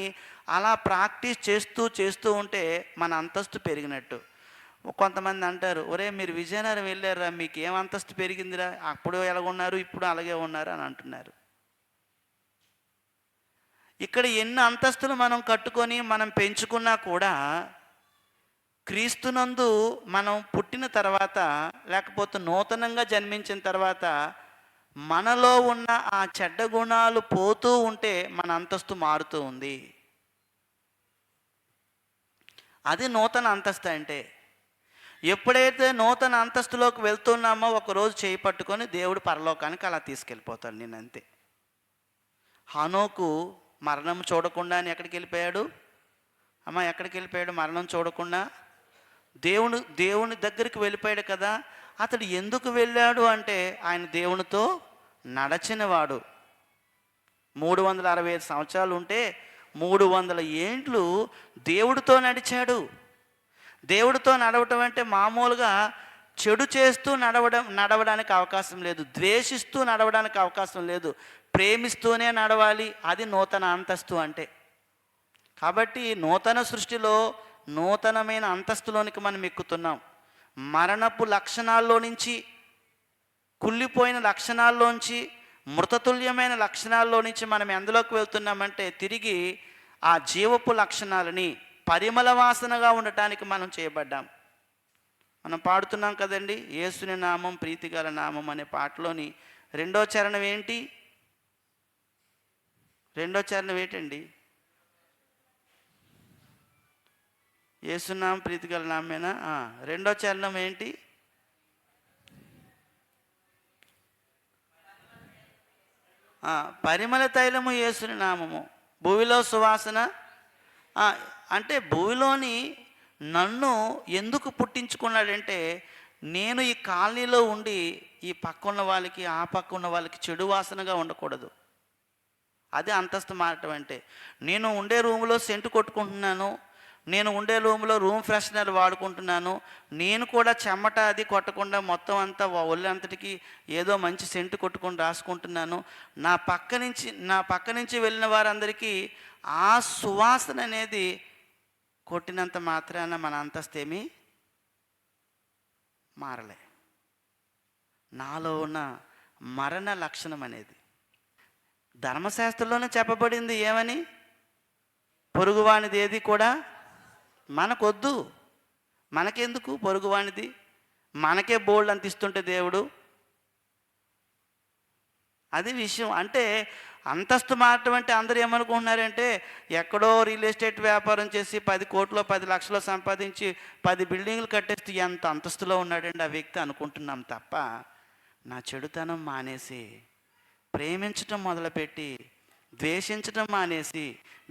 అలా ప్రాక్టీస్ చేస్తూ ఉంటే మన అంతస్తు పెరిగినట్టు. కొంతమంది అంటారు, ఒరే మీరు విజయనగరం వెళ్ళారా, మీకు ఏం అంతస్తు పెరిగిందిరా, అప్పుడు ఎలాగున్నారు ఇప్పుడు అలాగే ఉన్నారు అని అంటున్నారు. ఇక్కడ ఎన్ని అంతస్తులు మనం కట్టుకొని మనం పెంచుకున్నా కూడా క్రీస్తునందు మనం పుట్టిన తర్వాత, లేకపోతే నూతనంగా జన్మించిన తర్వాత మనలో ఉన్న ఆ చెడ్డ గుణాలు పోతూ ఉంటే మన అంతస్తు మారుతూ ఉంది. అది నూతన అంతస్తు అంటే. ఎప్పుడైతే నూతన అంతస్తులోకి వెళ్తున్నామో ఒకరోజు చేయి పట్టుకొని దేవుడు పరలోకానికి అలా తీసుకెళ్ళిపోతాడు. నేను అంతే. హనోకు మరణం చూడకుండా ఎక్కడికి వెళ్ళిపోయాడు అమ్మ? ఎక్కడికి వెళ్ళిపోయాడు? మరణం చూడకుండా దేవుని దగ్గరికి వెళ్ళిపోయాడు కదా. అతడు ఎందుకు వెళ్ళాడు అంటే ఆయన దేవునితో నడచినవాడు. 365 సంవత్సరాలు ఉంటే 300 ఏండ్లు దేవుడితో నడిచాడు. దేవుడితో నడవటం అంటే మామూలుగా చెడు చేస్తూ నడవడానికి అవకాశం లేదు, ద్వేషిస్తూ నడవడానికి అవకాశం లేదు, ప్రేమిస్తూనే నడవాలి. అది నూతన అంతస్తు అంటే. కాబట్టి నూతన సృష్టిలో నూతనమైన అంతస్తులోనికి మనం ఎక్కుతున్నాం. మరణపు లక్షణాల్లో నుంచి, కుళ్ళిపోయిన లక్షణాల్లోంచి, మృతతుల్యమైన లక్షణాల్లో నుంచి మనం ఎందులోకి వెళ్తున్నామంటే తిరిగి ఆ జీవపు లక్షణాలని పరిమళ వాసనగా ఉండటానికి మనం చేయబడ్డాం. మనం పాడుతున్నాం కదండి, యేసుని నామం ప్రీతిగల నామం అనే పాటలోని రెండో చరణం ఏంటి? రెండో చరణం ఏంటండి? యేసునామం ప్రీతిగల నామేనా? రెండో చరణం ఏంటి? పరిమళ తైలము యేసుని నామము, భూమిలో సువాసన. అంటే భూమిలోని నన్ను ఎందుకు పుట్టించుకున్నాడంటే, నేను ఈ కాలనీలో ఉండి ఈ పక్కన్న వాళ్ళకి ఆ పక్క ఉన్న వాళ్ళకి చెడు వాసనగా ఉండకూడదు. అది అంతస్తు మారటం అంటే. నేను ఉండే రూమ్లో సెంటు కొట్టుకుంటున్నాను, నేను ఉండే రూమ్లో రూమ్ ఫ్రెషనర్ వాడుకుంటున్నాను, నేను కూడా చెమట అది కొట్టకుండా మొత్తం అంతా ఒళ్ళంతటికి ఏదో మంచి సెంటు కొట్టుకొని రాసుకుంటున్నాను. నా పక్క నుంచి వెళ్ళిన వారందరికీ ఆ సువాసన అనేది కొట్టినంత మాత్రాన మన అంతస్తు ఏమీ మారలే. నాలో ఉన్న మరణ లక్షణం అనేది ధర్మశాస్త్రంలోనే చెప్పబడింది. ఏమని? పొరుగువానిది ఏది కూడా మనకొద్దు. మనకెందుకు పొరుగువానిది? మనకే బోల్డ్ అంత ఇస్తుంటే దేవుడు. అది విషయం. అంటే అంతస్తు మారటం అంటే అందరూ ఏమనుకుంటున్నారంటే, ఎక్కడో రియల్ ఎస్టేట్ వ్యాపారం చేసి 10 కోట్లు 10 లక్షలు సంపాదించి 10 బిల్డింగ్లు కట్టేస్తే ఎంత అంతస్తులో ఉన్నాడండి ఆ వ్యక్తి అనుకుంటున్నాం తప్ప, నా చెడుతనం మానేసి ప్రేమించటం మొదలుపెట్టి, ద్వేషించడం మానేసి,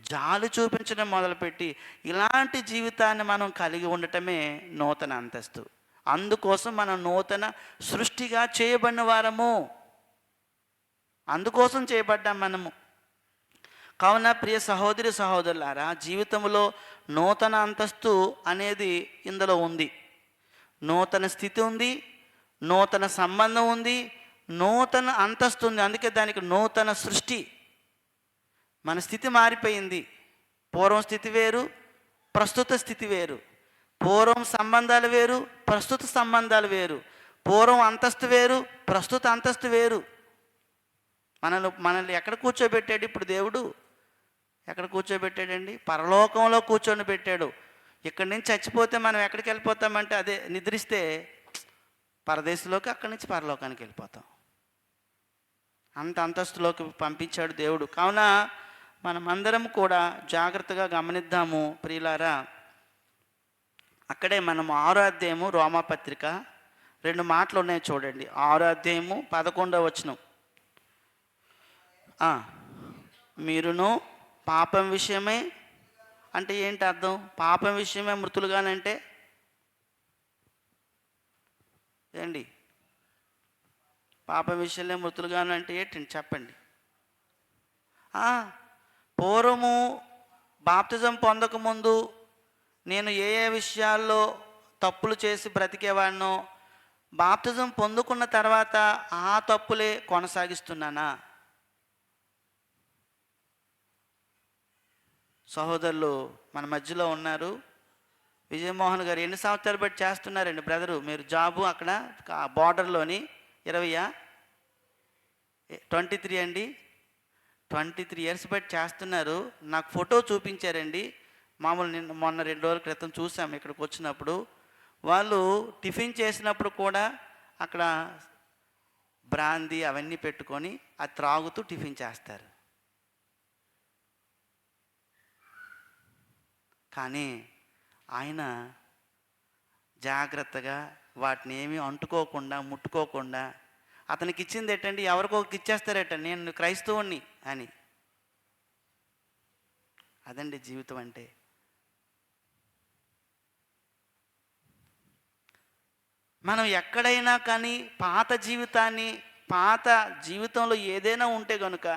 జాలి చూపించడం మొదలుపెట్టి, ఇలాంటి జీవితాన్ని మనం కలిగి ఉండటమే నూతన అంతస్తు. అందుకోసం మనం నూతన సృష్టిగా చేయబడిన వారము, అందుకోసం చేయబడ్డాం మనము. కావున ప్రియ సహోదరి సహోదరులారా, జీవితంలో నూతన అంతస్తు అనేది ఇందులో ఉంది. నూతన స్థితి ఉంది, నూతన సంబంధం ఉంది, నూతన అంతస్తు ఉంది. అందుకే దానికి నూతన సృష్టి. మన స్థితి మారిపోయింది. పూర్వం స్థితి వేరు, ప్రస్తుత స్థితి వేరు. పూర్వం సంబంధాలు వేరు, ప్రస్తుత సంబంధాలు వేరు. పూర్వం అంతస్తు వేరు, ప్రస్తుత అంతస్తు వేరు. మనల్ని ఎక్కడ కూర్చోబెట్టాడు ఇప్పుడు దేవుడు? ఎక్కడ కూర్చోబెట్టాడండి? పరలోకంలో కూర్చొని పెట్టాడు. ఇక్కడి నుంచి చచ్చిపోతే మనం ఎక్కడికి వెళ్ళిపోతామంటే, అదే నిద్రిస్తే పరదేశంలోకి, అక్కడి నుంచి పరలోకానికి వెళ్ళిపోతాం. అంత అంతస్తులోకి పంపించాడు దేవుడు. కావున మనమందరం కూడా జాగ్రత్తగా గమనిద్దాము ప్రియులారా. అక్కడే మనం 6వ అధ్యాయము రోమాపత్రిక 2 మాటలు ఉన్నాయి చూడండి. 6వ అధ్యాయము 11వ వచనం. మీరును పాపం విషయమే అంటే ఏంటి అర్థం? పాపం విషయమే మృతులుగానంటే ఏంటి? పాపం విషయంలో మృతులుగానంటే ఏంటండి చెప్పండి. పూర్వము బాప్తిజం పొందకముందు నేను ఏ విషయాల్లో తప్పులు చేసి బ్రతికేవాడినో, బాప్తిజం పొందుకున్న తర్వాత ఆ తప్పులే కొనసాగిస్తున్నానా? సహోదరులు మన మధ్యలో ఉన్నారు. విజయమోహన్ గారు ఎన్ని సంవత్సరాలు బట్టి చేస్తున్నారండి బ్రదరు మీరు జాబు అక్కడ బార్డర్లోని 20 23 అండి? 23 ఇయర్స్ బట్టి చేస్తున్నారు. నాకు ఫోటో చూపించారండి. మామూలు మొన్న 2 రోజుల క్రితం చూసాము ఇక్కడికి వచ్చినప్పుడు. వాళ్ళు టిఫిన్ చేసినప్పుడు కూడా అక్కడ బ్రాందీ అవన్నీ పెట్టుకొని అది త్రాగుతూ టిఫిన్ చేస్తారు. కానీ ఆయన జాగ్రత్తగా వాటిని ఏమీ అంటుకోకుండా ముట్టుకోకుండా, అతనికి ఇచ్చింది ఏంటండి, ఎవరికో ఇచ్చేస్తారట నేను క్రైస్తవుణ్ణి అని. అదండి జీవితం అంటే. మనం ఎక్కడైనా కానీ పాత జీవితంలో ఏదైనా ఉంటే కనుక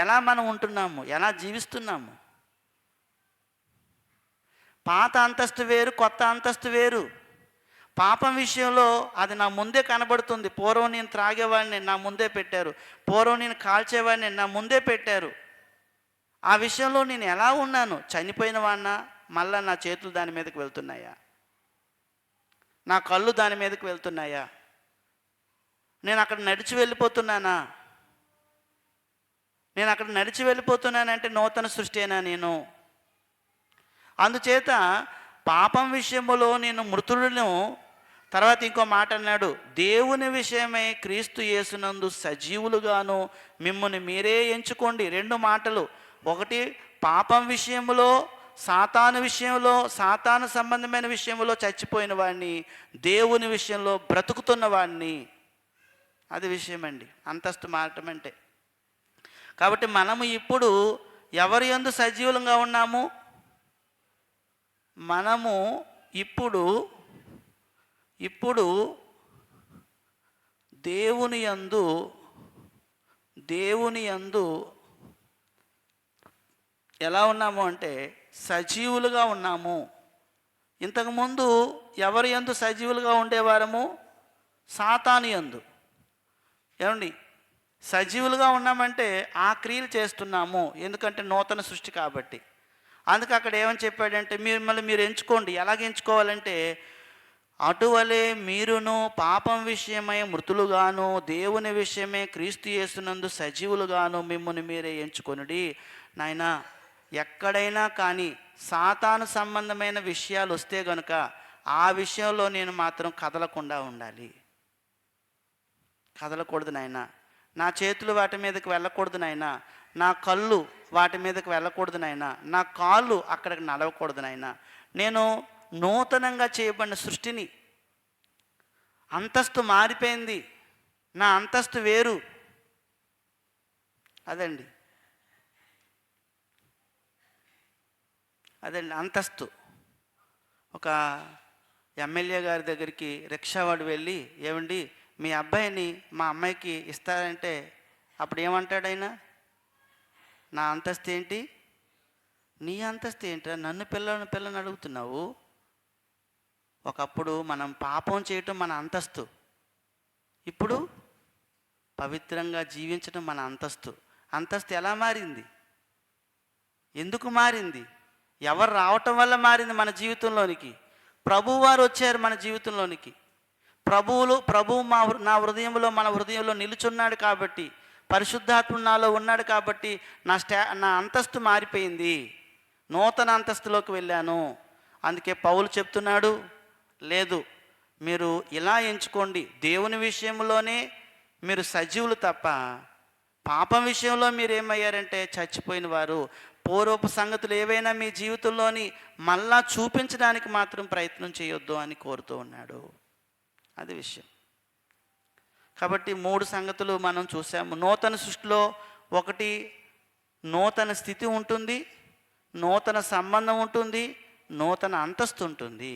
ఎలా మనం ఉంటున్నాము, ఎలా జీవిస్తున్నాము. పాత అంతస్తు వేరు, కొత్త అంతస్తు వేరు. పాపం విషయంలో అది నా ముందే కనబడుతుంది. పూర్వం నేను త్రాగేవాడిని, నా ముందే పెట్టారు. పూర్వం నేను కాల్చేవాడిని, నా ముందే పెట్టారు. ఆ విషయంలో నేను ఎలా ఉన్నాను? చనిపోయిన వాడినా మళ్ళా నా చేతులు దాని మీదకి వెళ్తున్నాయా? నా కళ్ళు దాని మీదకి వెళ్తున్నాయా? నేను అక్కడ నడిచి వెళ్ళిపోతున్నానా? నేను అక్కడ నడిచి వెళ్ళిపోతున్నానంటే నూతన సృష్టి అయినా నేను? అందుచేత పాపం విషయంలో నేను మృతులను, తర్వాత ఇంకో మాట అన్నాడు, దేవుని విషయమై క్రీస్తు యేసునందు సజీవులుగాను మిమ్మల్ని మీరే ఎంచుకోండి. 2 మాటలు. ఒకటి పాపం విషయంలో, సాతాను విషయంలో, సాతాను సంబంధమైన విషయంలో చచ్చిపోయిన వాడిని, దేవుని విషయంలో బ్రతుకుతున్న వాడిని. అది విషయం అండి అంతస్తు మారటం అంటే. కాబట్టి మనము ఇప్పుడు ఎవరి యందు సజీవులంగా ఉన్నాము? మనము ఇప్పుడు దేవుని యందు ఎలా ఉన్నాము అంటే సజీవులుగా ఉన్నాము. ఇంతకుముందు ఎవరి యందు సజీవులుగా ఉండేవారము? సాతాను యందు. ఏమండి, సజీవులుగా ఉన్నామంటే ఆ క్రియలు చేస్తున్నాము, ఎందుకంటే నూతన సృష్టి కాబట్టి. అందుకే అక్కడ ఏమని చెప్పాడంటే మీరు ఎంచుకోండి. ఎలాగ ఎంచుకోవాలంటే, అటువలే మీరును పాపం విషయమై మృతులుగాను దేవుని విషయమై క్రీస్తు యేసునందు సజీవులుగాను మిమ్మల్ని మీరే ఎంచుకొనుడి. నాయనా, ఎక్కడైనా కానీ సాతాను సంబంధమైన విషయాలు వస్తే గనుక ఆ విషయంలో నేను మాత్రం కదలకుండా ఉండాలి. కదలకూడదు నాయనా. నా చేతులు వాటి మీదకి వెళ్ళకూడదు నాయనా. నా కళ్ళు వాటి మీదకి వెళ్ళకూడదు నాయనా. నా కాళ్ళు అక్కడికి నడవకూడదు నాయనా. నేను నూతనంగా చేయబడిన సృష్టిని. అంతస్తు మారిపోయింది, నా అంతస్తు వేరు. అదండి అంతస్తు. ఒక ఎమ్మెల్యే గారి దగ్గరికి రిక్షావాడు వెళ్ళి, ఏమండి మీ అబ్బాయిని మా అమ్మాయికి ఇస్తారంటే అప్పుడు ఏమంటాడు ఆయన? నా అంతస్తు ఏంటి, నీ అంతస్తు ఏంటి, నన్ను పిల్లని అడుగుతున్నావు? ఒకప్పుడు మనం పాపం చేయటం మన అంతస్తు, ఇప్పుడు పవిత్రంగా జీవించడం మన అంతస్తు. అంతస్తు ఎలా మారింది? ఎందుకు మారింది? ఎవరు రావటం వల్ల మారింది మన జీవితంలోనికి? ప్రభువు వారు వచ్చారు మన జీవితంలోనికి. ప్రభువు నా హృదయంలో, మన హృదయంలో నిలుచున్నాడు కాబట్టి, పరిశుద్ధాత్మ నాలో ఉన్నాడు కాబట్టి నా అంతస్తు మారిపోయింది, నూతన అంతస్తులోకి వెళ్ళాను. అందుకే పౌలు చెప్తున్నాడు, లేదు మీరు ఇలా ఎంచుకోండి, దేవుని విషయంలోనే మీరు సజీవులు తప్ప పాపం విషయంలో మీరు ఏమయ్యారంటే చచ్చిపోయిన వారు. పూర్వపు సంగతులు ఏవైనా మీ జీవితంలోని మళ్ళా చూపించడానికి మాత్రం ప్రయత్నం చేయొద్దు అని కోరుతూ ఉన్నాడు. అది విషయం. కాబట్టి 3 సంగతులు మనం చూసాము. నూతన సృష్టిలో ఒకటి నూతన స్థితి ఉంటుంది, నూతన సంబంధం ఉంటుంది, నూతన అంతస్తు ఉంటుంది.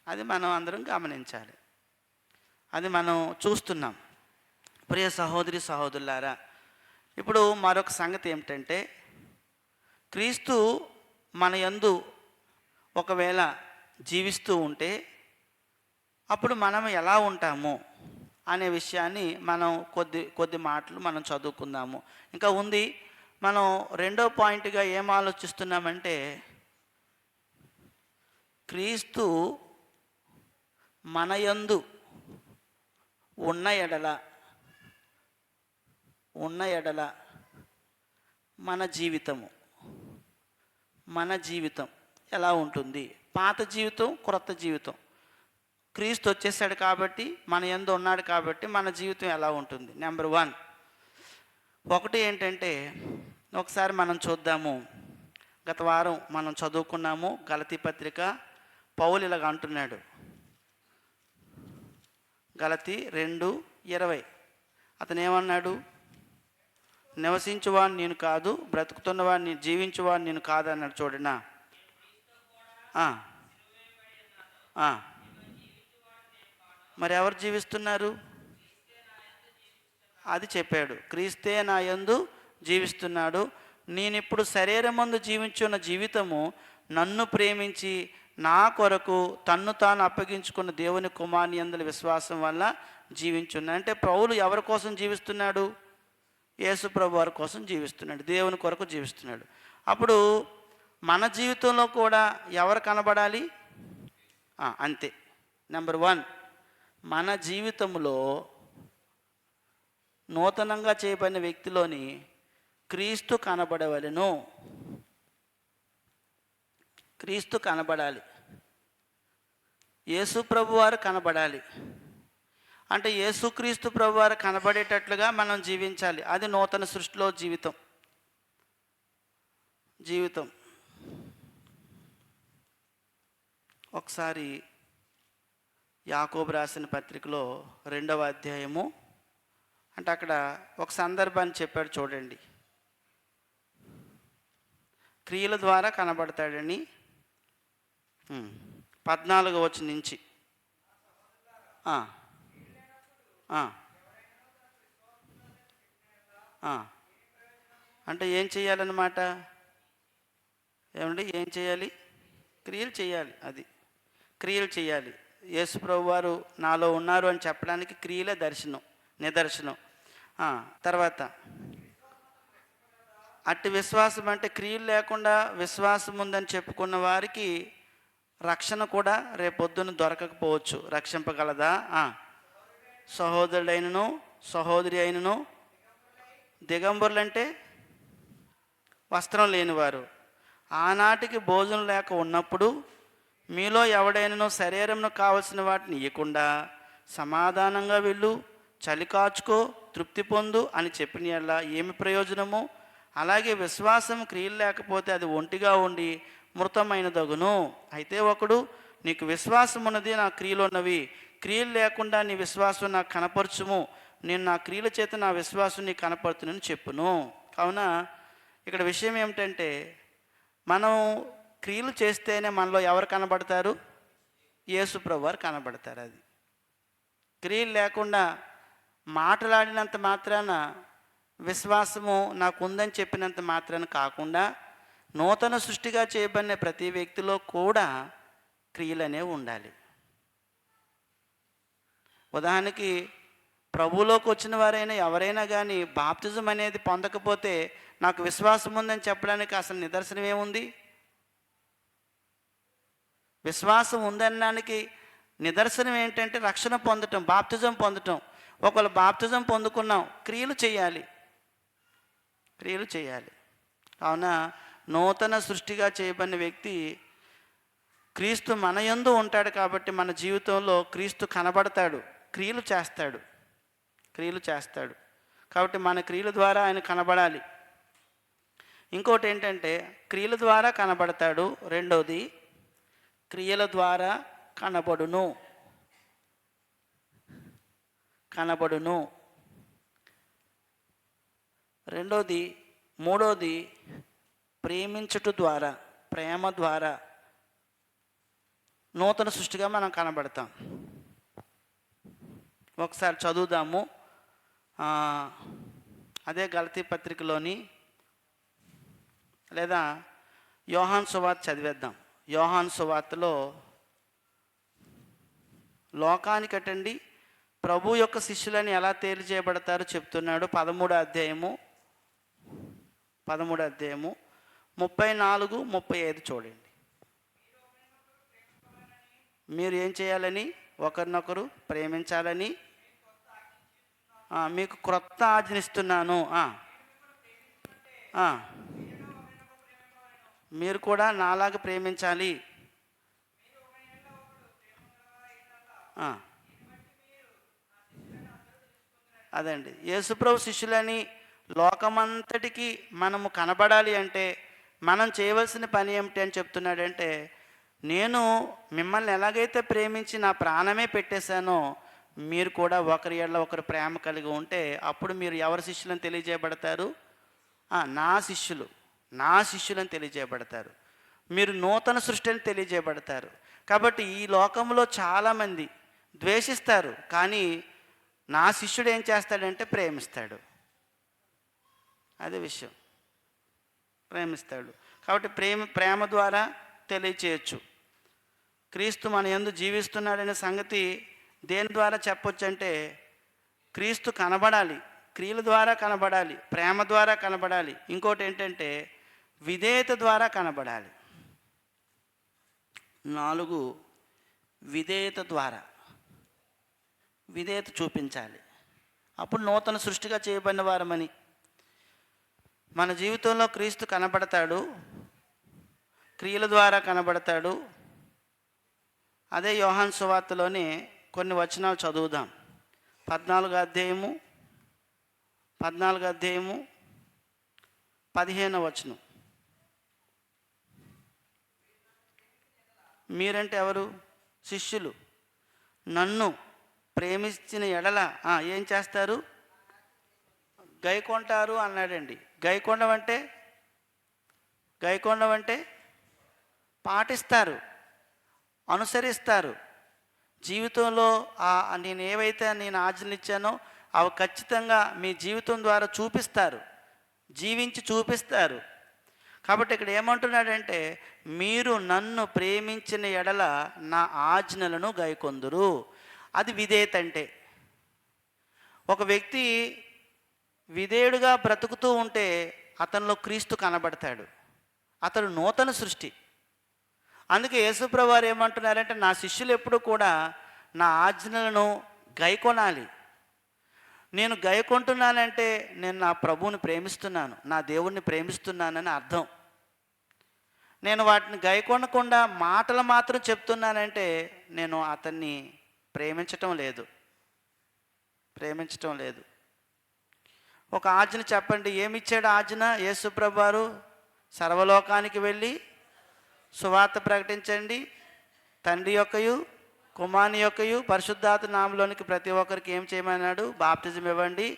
అది మనం అందరం గమనించాలి. అది మనం చూస్తున్నాం. ప్రియ సహోదరి సహోదరులారా, ఇప్పుడు మరొక సంగతి ఏమిటంటే, క్రీస్తు మన యందు ఒకవేళ జీవిస్తూ ఉంటే అప్పుడు మనం ఎలా ఉంటాము అనే విషయాన్ని మనం కొద్ది మాటలు మనం చదువుకుందాము. ఇంకా ఉంది. మనం 2వ పాయింట్గా ఏం ఆలోచిస్తున్నామంటే, క్రీస్తు మనయందు ఉన్న ఎడల మన జీవితం ఎలా ఉంటుంది? పాత జీవితం, క్రొత్త జీవితం. క్రీస్తు వచ్చేసాడు కాబట్టి, మన యందు ఉన్నాడు కాబట్టి మన జీవితం ఎలా ఉంటుంది? నెంబర్ 1 ఒకటి ఏంటంటే, ఒకసారి మనం చూద్దాము. గత వారం మనం చదువుకున్నాము గలతీ పత్రిక. పౌలు ఇలాగ అంటున్నాడు, గలతీ 2:20. అతను ఏమన్నాడు? నివసించువాడు నేను కాదు, బ్రతుకుతున్నవాడిని, జీవించువాడు నేను కాదు అన్నాడు. చూడనా? మరి ఎవరు జీవిస్తున్నారు? అది చెప్పాడు. క్రీస్తే నా యందు జీవిస్తున్నాడు. నేనిప్పుడు శరీరమందు జీవించున్న జీవితము నన్ను ప్రేమించి నా కొరకు తన్ను తాను అప్పగించుకున్న దేవుని కుమారుని యందు విశ్వాసం వల్ల జీవించున్నా. అంటే పౌలు ఎవరి కోసం జీవిస్తున్నాడు? యేసు ప్రభు వారి కోసం జీవిస్తున్నాడు, దేవుని కొరకు జీవిస్తున్నాడు. అప్పుడు మన జీవితంలో కూడా ఎవరు కనబడాలి? అంతే. నెంబర్ 1, మన జీవితంలో నూతనంగా చేయబడిన వ్యక్తిలోని క్రీస్తు కనబడవలెను. క్రీస్తు కనబడాలి, యేసు ప్రభువారు కనబడాలి. అంటే యేసుక్రీస్తు ప్రభువారు కనబడేటట్లుగా మనం జీవించాలి. అది నూతన సృష్టిలో జీవితం. ఒకసారి యాకోబు రాసిన పత్రికలో 2వ అధ్యాయము, అంటే అక్కడ ఒక సందర్భాన్ని చెప్పాడు చూడండి. క్రియల ద్వారా కనబడతాడని 14వ వచనం నుంచి. అంటే ఏం చేయాలన్నమాట? ఏమండి, ఏం చేయాలి? క్రియలు చేయాలి. అది క్రియలు చేయాలి. యేసు ప్రభు వారు నాలో ఉన్నారు అని చెప్పడానికి క్రియలే నిదర్శనం. తర్వాత అట్టి విశ్వాసం, అంటే క్రియలు లేకుండా విశ్వాసం ఉందని చెప్పుకున్న వారికి రక్షణ కూడా రేపొద్దున దొరకకపోవచ్చు. రక్షింపగలదా? సహోదరుడైనను సహోదరి అయినను. దిగంబరులు అంటే వస్త్రం లేనివారు. ఆనాటికి భోజనం లేక ఉన్నప్పుడు మీలో ఎవడైనను శరీరంను కావలసిన వాటిని ఇవ్వకుండా సమాధానంగా వెళ్ళు, చలి కాచుకో, తృప్తి పొందు అని చెప్పిన యెడల ఏమి ప్రయోజనము? అలాగే విశ్వాసం క్రియలు లేకపోతే అది ఒంటిగా ఉండి మృతమైనదగును. అయితే ఒకడు, నీకు విశ్వాసం ఉన్నది, నా క్రియలు ఉన్నవి, క్రియలు లేకుండా నీ విశ్వాసం నాకు కనపరచుము, నేను నా క్రియల చేత నా విశ్వాసం నీకు కనపడుతున్నాను చెప్పును. కావున ఇక్కడ విషయం ఏమిటంటే, మనం క్రియలు చేస్తేనే మనలో ఎవరు కనబడతారు? యేసు ప్రభు వారు కనబడతారు. అది క్రియలు లేకుండా మాట్లాడినంత మాత్రాన, విశ్వాసము నాకు ఉందని చెప్పినంత మాత్రాన కాకుండా, నూతన సృష్టిగా చేయబడిన ప్రతి వ్యక్తిలో కూడా క్రియలు అనేవి ఉండాలి. ఉదాహరణకి ప్రభువులోకి వచ్చిన వారైనా ఎవరైనా కానీ బాప్తిజం అనేది పొందకపోతే నాకు విశ్వాసం ఉందని చెప్పడానికి అసలు నిదర్శనం ఏముంది? విశ్వాసం ఉందనడానికి నిదర్శనం ఏంటంటే రక్షణ పొందటం, బాప్తిజం పొందటం. ఒకవేళ బాప్తిజం పొందుకున్నాం, క్రియలు చేయాలి. కావున నూతన సృష్టిగా చేయబడిన వ్యక్తి క్రీస్తు మన యందు ఉంటాడు కాబట్టి మన జీవితంలో క్రీస్తు కనబడతాడు, క్రియలు చేస్తాడు. కాబట్టి మన క్రియల ద్వారా ఆయన కనబడాలి. ఇంకోటి ఏంటంటే, క్రియల ద్వారా కనబడతాడు. రెండోది, క్రియల ద్వారా కనబడును. రెండోది, మూడోది, ప్రేమ ద్వారా నూతన సృష్టిగా మనం కనబడతాం. ఒకసారి చదువుదాము. అదే గలతీ పత్రికలోని, లేదా యోహాను సువార్త చదివేద్దాం. యోహాను సువార్తలో లోకానికటండి ప్రభు యొక్క శిష్యులని ఎలా తేలి చేయబడతారో చెప్తున్నాడు. 13వ అధ్యాయము 34, 35 చూడండి. మీరు ఏం చేయాలని? ఒకరినొకరు ప్రేమించాలని మీకు క్రొత్త ఆజ్ఞిస్తున్నాను. మీరు కూడా నాలాగా ప్రేమించాలి. అదండి, యేసుప్రభు శిష్యులని లోకమంతటికి మనము కనబడాలి అంటే మనం చేయవలసిన పని ఏమిటి అని చెప్తున్నాడంటే, నేను మిమ్మల్ని ఎలాగైతే ప్రేమించి నా ప్రాణమే పెట్టేశానో మీరు కూడా ఒకరి ఎడల ఒకరు ప్రేమ కలిగి ఉంటే అప్పుడు మీరు ఎవరి శిష్యులని తెలియజేయబడతారు? నా శిష్యులని తెలియజేయబడతారు. మీరు నూతన సృష్టిని తెలియజేయబడతారు. కాబట్టి ఈ లోకంలో చాలామంది ద్వేషిస్తారు, కానీ నా శిష్యుడు ఏం చేస్తాడంటే ప్రేమిస్తాడు. అదే విషయం, ప్రేమిస్తాడు. కాబట్టి ప్రేమ ద్వారా తెలియచేయచ్చు. క్రీస్తు మన యందు జీవిస్తున్నాడనే సంగతి దేని ద్వారా చెప్పొచ్చు అంటే, క్రీస్తు కనబడాలి, క్రియల ద్వారా కనబడాలి, ప్రేమ ద్వారా కనబడాలి. ఇంకోటి ఏంటంటే విధేయత ద్వారా కనబడాలి. 4, విధేయత ద్వారా విధేయత చూపించాలి. అప్పుడు నూతన సృష్టిగా చేయబడిన వారమని. మన జీవితంలో క్రీస్తు కనబడతాడు, క్రియల ద్వారా కనబడతాడు. అదే యోహాను సువార్తలోని కొన్ని వచనాలు చదువుదాం. 14వ అధ్యాయము 15వ వచనం. మీరంటే ఎవరు? శిష్యులు. నన్ను ప్రేమించిన ఎడల ఏం చేస్తారు? గైకొంటారు అన్నాడండి. గైకొండం అంటే పాటిస్తారు, అనుసరిస్తారు. జీవితంలో నేను ఆజ్ఞలు ఇచ్చానో అవి ఖచ్చితంగా మీ జీవితం ద్వారా చూపిస్తారు, జీవించి చూపిస్తారు. కాబట్టి ఇక్కడ ఏమంటున్నాడంటే, మీరు నన్ను ప్రేమించిన ఎడల నా ఆజ్ఞలను గైకొందురు. అది విధేయత అంటే. ఒక వ్యక్తి విధేయుడుగా బ్రతుకుతూ ఉంటే అతనిలో క్రీస్తు కనబడతాడు, అతడు నూతన సృష్టి. అందుకే యేసుప్రభువు వారు ఏమంటున్నారంటే, నా శిష్యులు ఎప్పుడు కూడా నా ఆజ్ఞలను గైకొనాలి. నేను గైకొంటున్నానంటే నేను నా ప్రభువుని ప్రేమిస్తున్నాను, నా దేవుణ్ణి ప్రేమిస్తున్నానని అర్థం. నేను వాటిని గైకొనకుండా మాటలు మాత్రం చెప్తున్నానంటే నేను అతన్ని ప్రేమించటం లేదు. ఒక ఆజ్ఞ చెప్పండి, ఏమిచ్చాడు ఆజ్ఞ? యేసుప్రభువు వారు సర్వలోకానికి వెళ్ళి సువార్త ప్రకటించండి, తండ్రి యొక్కయు కుమారుని యొక్కయు పరిశుద్ధాత్మ నామములోనికి ప్రతి ఒక్కరికి ఏం చేయమన్నాడు? బాప్తిజం ఇవ్వండి.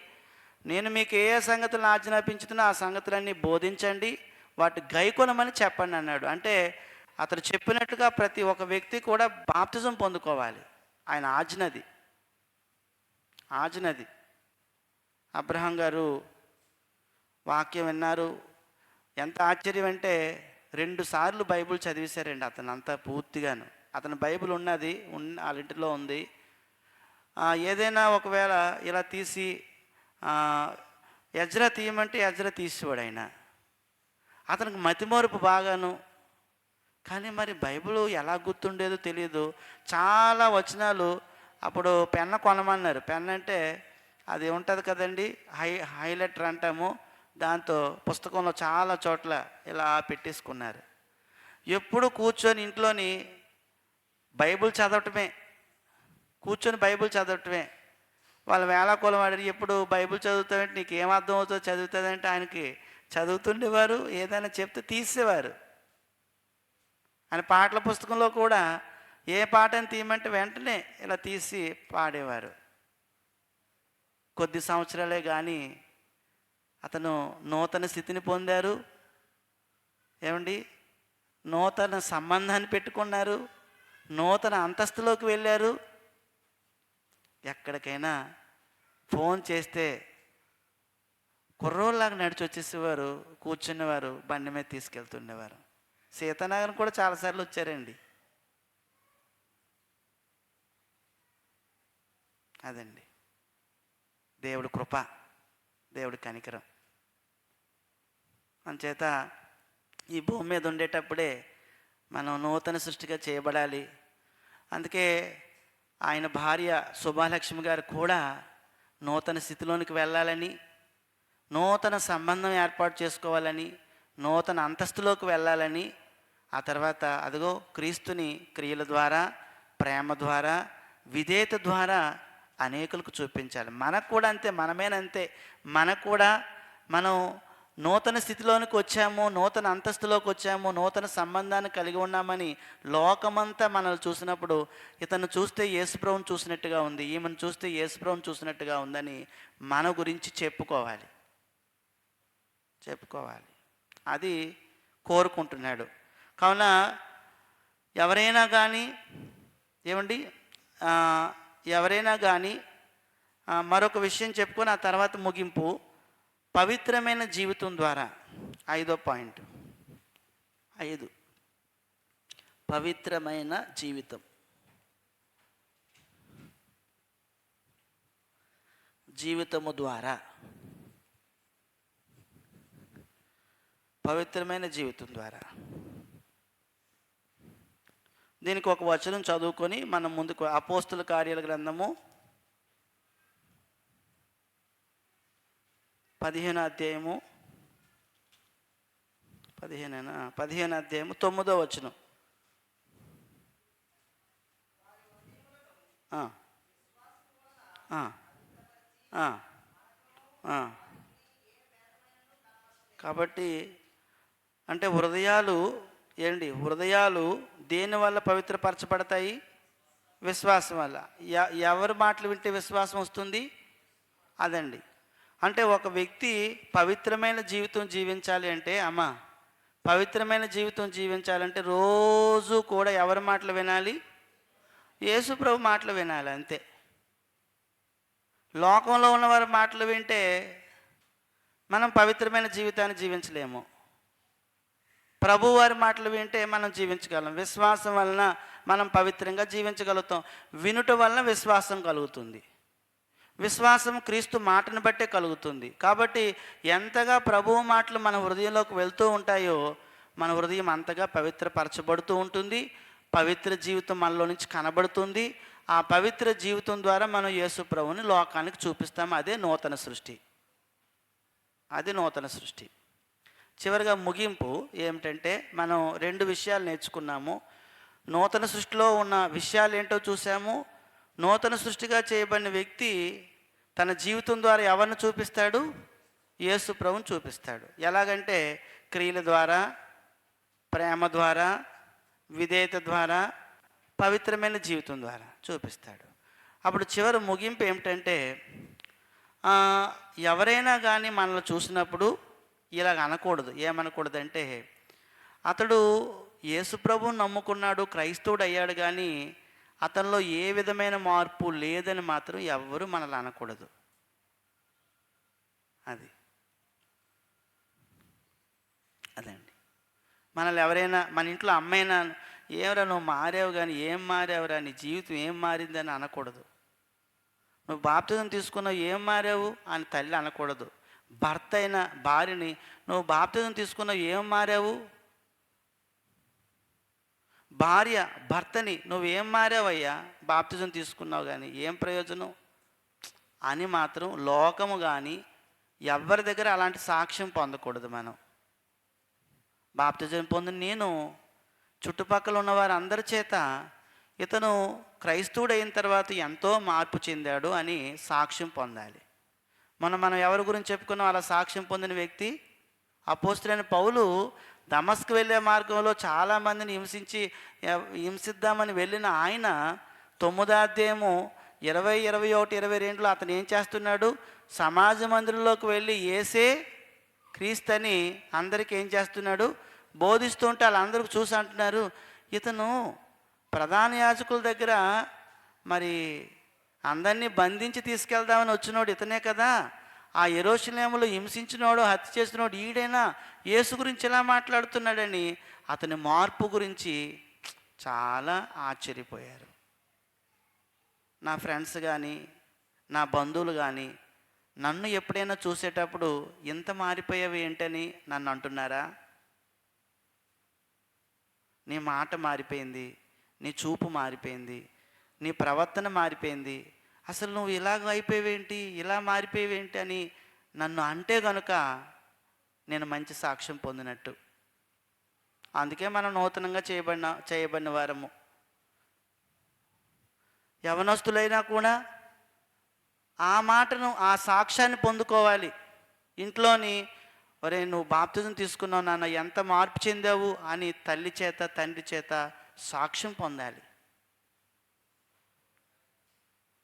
నేను మీకు ఏ సంగతులను ఆజ్ఞాపించుతున్నా ఆ సంగతులన్నీ బోధించండి, వాటి గైకొనమని చెప్పండి అన్నాడు. అంటే అతడు చెప్పినట్టుగా ప్రతి ఒక్క వ్యక్తి కూడా బాప్తిజం పొందుకోవాలి. ఆయన ఆజ్ఞది. అబ్రహాం గారు వాక్యం విన్నారు. ఎంత ఆశ్చర్యం అంటే 2 సార్లు బైబిల్ చదివేశారండి అతను, అంతా పూర్తిగాను. అతని బైబిల్ వాళ్ళ ఇంటిలో ఉంది. ఏదైనా ఒకవేళ ఇలా తీసి ఎజ్రా తీయమంటే ఎజ్రా తీసేవాడు ఆయన. అతనికి మతిమరుపు బాగాను. కానీ మరి బైబిల్ ఎలా గుర్తుండేదో తెలియదు. చాలా వచనాలు అప్పుడు పెన్న కొనమన్నారు. పెన్ అంటే అది ఉంటుంది కదండి, హైలైటర్ అంటాము. దాంతో పుస్తకంలో చాలా చోట్ల ఇలా పెట్టేసుకున్నారు. ఎప్పుడు కూర్చొని ఇంట్లోని బైబిల్ చదవటమే, వాళ్ళ వేళాకోళం అడిగి ఎప్పుడు బైబిల్ చదువుతామంటే నీకు ఏం అర్థం అవుతుందో చదువుతుందంటే ఆయనకి చదువుతుండేవారు, ఏదైనా చెప్తే తీసేవారు. ఆయన పాటల పుస్తకంలో కూడా ఏ పాటని తీయమంటే వెంటనే ఇలా తీసి పాడేవారు. కొద్ది సంవత్సరాలే కానీ అతను నూతన స్థితిని పొందారు. ఏమండి, నూతన సంబంధాన్ని పెట్టుకున్నారు, నూతన అంతస్తులోకి వెళ్ళారు. ఎక్కడికైనా ఫోన్ చేస్తే కుర్రోళ్ళలాగా నడిచి వచ్చేసేవారు, కూర్చునేవారు, బండి మీద తీసుకెళ్తుండేవారు. సీతానగరం కూడా చాలాసార్లు వచ్చారండి. అదండి దేవుడి కృప, దేవుడి కనికరం. అంచేత ఈ భూమి మీద ఉండేటప్పుడే మనం నూతన సృష్టిగా చేయబడాలి. అందుకే ఆయన భార్య సుభాలక్ష్మి గారు కూడా నూతన స్థితిలోనికి వెళ్ళాలని, నూతన సంబంధం ఏర్పాటు చేసుకోవాలని, నూతన అంతస్తులోకి వెళ్ళాలని, ఆ తర్వాత అదిగో క్రీస్తుని క్రియల ద్వారా, ప్రేమ ద్వారా, విధేయత ద్వారా అనేకులకు చూపించాలి. మనకు కూడా అంతే, మనమేనంతే. మనకు కూడా మనం నూతన స్థితిలోనికి వచ్చాము, నూతన అంతస్తులోకి వచ్చాము, నూతన సంబంధాన్ని కలిగి ఉన్నామని లోకమంతా మనల్ని చూసినప్పుడు, ఇతను చూస్తే యేసుప్రభువుని చూసినట్టుగా ఉంది, ఈమెను చూస్తే యేసుప్రభువుని చూసినట్టుగా ఉందని మన గురించి చెప్పుకోవాలి. అది కోరుకుంటున్నాడు. కావున ఎవరైనా కానీ మరొక విషయం చెప్పుకొని ఆ తర్వాత ముగింపు. పవిత్రమైన జీవితం ద్వారా 5వ పాయింట్. 5 పవిత్రమైన జీవితం. జీవితము ద్వారా, పవిత్రమైన జీవితం ద్వారా. దీనికి ఒక వచనం చదువుకొని మనం ముందుకు, అపోస్తుల కార్యాల గ్రంథము 15వ అధ్యాయము 9వ వచనం. కాబట్టి అంటే హృదయాలు దేని వల్ల పవిత్రపరచబడతాయి? విశ్వాసం వల్ల. ఎవరి మాటలు వింటే విశ్వాసం వస్తుంది? అదండి. అంటే ఒక వ్యక్తి పవిత్రమైన జీవితం జీవించాలి అంటే, పవిత్రమైన జీవితం జీవించాలంటే రోజు కూడా ఎవరి మాటలు వినాలి? యేసు ప్రభు మాటలు వినాలి, అంతే. లోకంలో ఉన్నవారి మాటలు వింటే మనం పవిత్రమైన జీవితాన్ని జీవించలేము. ప్రభు వారి మాటలు వింటే మనం జీవించగలం. విశ్వాసం వలన మనం పవిత్రంగా జీవించగలుగుతాం. వినుట వలన విశ్వాసం కలుగుతుంది. విశ్వాసం క్రీస్తు మాటను బట్టే కలుగుతుంది. కాబట్టి ఎంతగా ప్రభువు మాటలు మన హృదయంలోకి వెళ్తూ ఉంటాయో మన హృదయం అంతగా పవిత్రపరచబడుతూ ఉంటుంది. పవిత్ర జీవితం మనలో నుంచి కనబడుతుంది. ఆ పవిత్ర జీవితం ద్వారా మనం యేసు ప్రభువుని లోకానికి చూపిస్తాము. అదే నూతన సృష్టి. చివరిగా ముగింపు ఏమిటంటే, మనం 2 విషయాలు నేర్చుకున్నాము. నూతన సృష్టిలో ఉన్న విషయాలు ఏంటో చూసాము. నూతన సృష్టిగా చేయబడిన వ్యక్తి తన జీవితం ద్వారా ఎవరిని చూపిస్తాడు? యేసు ప్రభువుని చూపిస్తాడు. ఎలాగంటే క్రియల ద్వారా, ప్రేమ ద్వారా, విధేయత ద్వారా, పవిత్రమైన జీవితం ద్వారా చూపిస్తాడు. అప్పుడు చివరి ముగింపు ఏమిటంటే, ఎవరైనా కానీ మనల్ని చూసినప్పుడు ఇలాగ అనకూడదు. ఏమనకూడదంటే, అతడు యేసు ప్రభువుని నమ్ముకున్నాడు, క్రైస్తవుడు అయ్యాడు, కానీ అతనిలో ఏ విధమైన మార్పు లేదని మాత్రం ఎవ్వరూ మనల్ని అనకూడదు. అదండి. మనల్ని ఎవరైనా, మన ఇంట్లో అమ్మైనా, ఏమరా నువ్వు మారావు, కానీ ఏం మారావురా, నీ జీవితం ఏం మారిందని అనకూడదు. నువ్వు బాప్తిజం తీసుకున్నావు, ఏం మారావు అని తల్లి అనకూడదు. భర్త అయిన భార్యని, నువ్వు బాప్తిజం తీసుకున్నావు, ఏం మారావు? భార్య భర్తని, నువ్వేం మారావయ్యా, బాప్తిజం తీసుకున్నావు కానీ ఏం ప్రయోజనం అని మాత్రం లోకము కానీ ఎవరి దగ్గర అలాంటి సాక్ష్యం పొందకూడదు. మనం బాప్తిజం పొందిన నేను చుట్టుపక్కల ఉన్నవారు అందరి చేత ఇతను క్రైస్తవుడు అయిన తర్వాత ఎంతో మార్పు చెందాడు అని సాక్ష్యం పొందాలి. మనం ఎవరి గురించి చెప్పుకున్నాం? అలా సాక్ష్యం పొందిన వ్యక్తి అపోస్తలుడైన పౌలు దమస్కు వెళ్ళే మార్గంలో చాలామందిని హింసిద్దామని వెళ్ళిన ఆయన 9వ అధ్యాయము 20, 21, 22లో అతను ఏం చేస్తున్నాడు? సమాజ మందిరంలోకి వెళ్ళి యేసే క్రీస్తని అందరికీ ఏం చేస్తున్నాడు? బోధిస్తూ ఉంటే వాళ్ళందరూ చూసి అంటున్నారు, ఇతను ప్రధాన యాజకుల దగ్గర మరి అందరినీ బంధించి తీసుకెళ్దామని వచ్చినోడు ఇతనే కదా, ఆ యెరూషలేములో హింసించినోడు, హత్య చేసినోడు ఈడైనా, యేసు గురించి ఎలా మాట్లాడుతున్నాడని అతని మార్పు గురించి చాలా ఆశ్చర్యపోయారు. నా ఫ్రెండ్స్ కానీ నా బంధువులు కానీ నన్ను ఎప్పుడైనా చూసేటప్పుడు ఇంత మారిపోయావు ఏంటని నన్ను అంటున్నారా? నీ మాట మారిపోయింది, నీ చూపు మారిపోయింది, నీ ప్రవర్తన మారిపోయింది, అసలు నువ్వు ఇలాగ అయిపోయేవేంటి, ఇలా మారిపోయేవేంటి అని నన్ను అంటే గనుక నేను మంచి సాక్ష్యం పొందినట్టు. అందుకే మనం నూతనంగా చేయబడిన వారము. యవనస్తులైనా కూడా ఆ మాటను, ఆ సాక్ష్యాన్ని పొందుకోవాలి. ఇంట్లోని ఒరే నువ్వు బాప్తిజం తీసుకున్నావు నాన్న, ఎంత మార్పు చెందావు అని తల్లి చేత తండ్రి చేత సాక్ష్యం పొందాలి.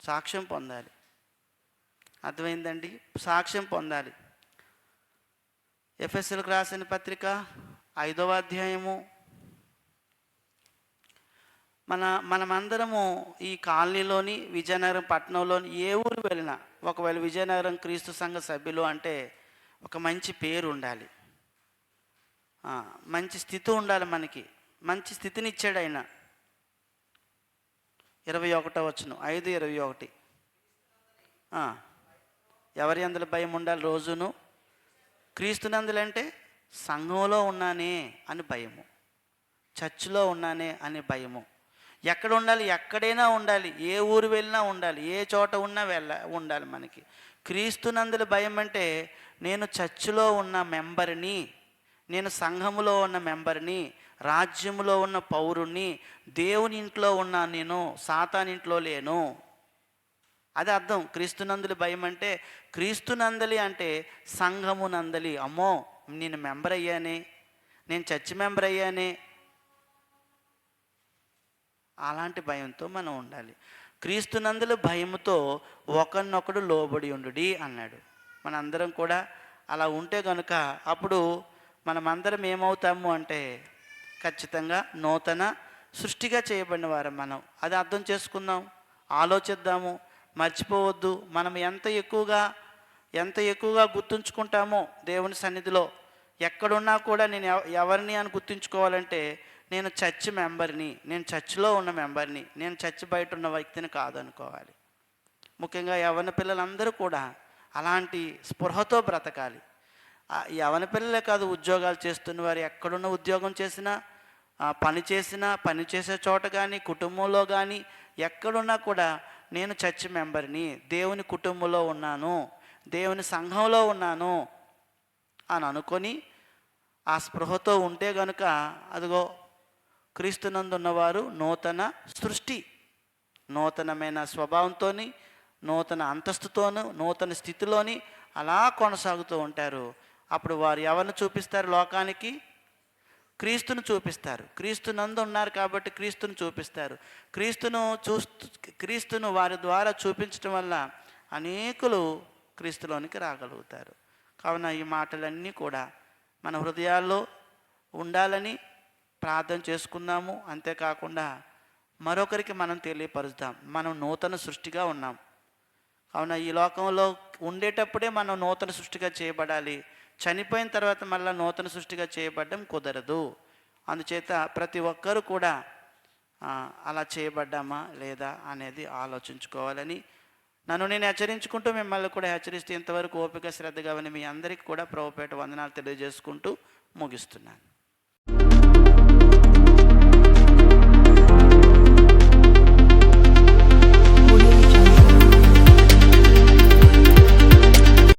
సాక్ష్యం పొందాలి. అర్థమైందండి? సాక్ష్యం పొందాలి. ఎఫెసీయులకు రాసిన పత్రిక 5వ అధ్యాయము. మనమందరము ఈ కాలనీలోని, విజయనగరం పట్టణంలోని ఏ ఊరు వెళ్ళినా, ఒకవేళ విజయనగరం క్రీస్తు సంఘ సభ్యులు అంటే ఒక మంచి పేరు ఉండాలి, మంచి స్థితి ఉండాలి. మనకి మంచి స్థితిని ఇచ్చాడు ఆయన. 21వ వచనం, 5:21. ఎవరి అందులో భయం ఉండాలి రోజును? క్రీస్తునందులంటే సంఘంలో ఉన్నానే అని భయము, చర్చిలో ఉన్నానే అని భయము. ఎక్కడ ఉండాలి? ఎక్కడైనా ఉండాలి, ఏ ఊరు వెళ్ళినా ఉండాలి, ఏ చోట ఉన్నా ఉండాలి మనకి. క్రీస్తునందుల భయం అంటే నేను చర్చిలో ఉన్న మెంబర్ని, నేను సంఘములో ఉన్న మెంబర్ని, రాజ్యములో ఉన్న పౌరుణ్ణి, దేవుని ఇంట్లో ఉన్నా, నేను సాతాన్ ఇంట్లో లేను. అది అర్థం. క్రీస్తునందులి భయం అంటే, క్రీస్తునందలి అంటే సంఘము నందలి. అమ్మో నేను మెంబర్ అయ్యానే, నేను చర్చి మెంబర్ అయ్యానే, అలాంటి భయంతో మనం ఉండాలి. క్రీస్తునందుల భయముతో ఒకరినొకడు లోబడి ఉండుడి అన్నాడు. మనందరం కూడా అలా ఉంటే కనుక అప్పుడు మనమందరం ఏమవుతాము అంటే ఖచ్చితంగా నూతన సృష్టిగా చేయబడిన వారం మనం. అది అర్థం చేసుకుందాం, ఆలోచిద్దాము, మర్చిపోవద్దు. మనం ఎంత ఎక్కువగా గుర్తుంచుకుంటామో దేవుని సన్నిధిలో, ఎక్కడున్నా కూడా నేను ఎవరిని అని గుర్తుంచుకోవాలంటే నేను చర్చ్ మెంబర్ని, నేను చర్చిలో ఉన్న మెంబర్ని, నేను చర్చ్ బయట ఉన్న వ్యక్తిని కాదనుకోవాలి. ముఖ్యంగా యవ్వన పిల్లలందరూ కూడా అలాంటి స్పృహతో బ్రతకాలి. యవ్వన పిల్లలే కాదు, ఉద్యోగాలు చేస్తున్న వారు ఎక్కడున్న ఉద్యోగం చేసినా, పని చేసే చోట కానీ, కుటుంబంలో కానీ ఎక్కడున్నా కూడా నేను చర్చ్ మెంబర్ని, దేవుని కుటుంబంలో ఉన్నాను, దేవుని సంఘంలో ఉన్నాను అని అనుకొని ఆ స్పృహతో ఉంటే గనుక అదిగో క్రీస్తునందు ఉన్నవారు నూతన సృష్టి, నూతనమైన స్వభావంతో, నూతన అంతస్తుతోను, నూతన స్థితిలోని అలా కొనసాగుతూ ఉంటారు. అప్పుడు వారు ఎవరిని చూపిస్తారు లోకానికి? క్రీస్తును చూపిస్తారు. క్రీస్తునందు ఉన్నారు కాబట్టి క్రీస్తును చూపిస్తారు. క్రీస్తును వారి ద్వారా చూపించడం వల్ల అనేకులు క్రీస్తులోనికి రాగలుగుతారు. కావున ఈ మాటలన్నీ కూడా మన హృదయాల్లో ఉండాలని ప్రార్థన చేసుకుందాము. అంతేకాకుండా మరొకరికి మనం తెలియపరుస్తాం, మనం నూతన సృష్టిగా ఉన్నాం. కావున ఈ లోకంలో ఉండేటప్పుడే మనం నూతన సృష్టిగా చేయబడాలి. చనిపోయిన తర్వాత మళ్ళీ నూతన సృష్టిగా చేయబడడం కుదరదు. అందుచేత ప్రతి ఒక్కరూ కూడా అలా చేయబడ్డామా లేదా అనేది ఆలోచించుకోవాలని నన్ను నేను హెచ్చరించుకుంటూ మిమ్మల్ని కూడా హెచ్చరిస్తూ ఇంతవరకు ఓపిక శ్రద్ధగా మీ అందరికీ కూడా ప్రభుపేట వందనాలు తెలియజేసుకుంటూ ముగిస్తున్నాను.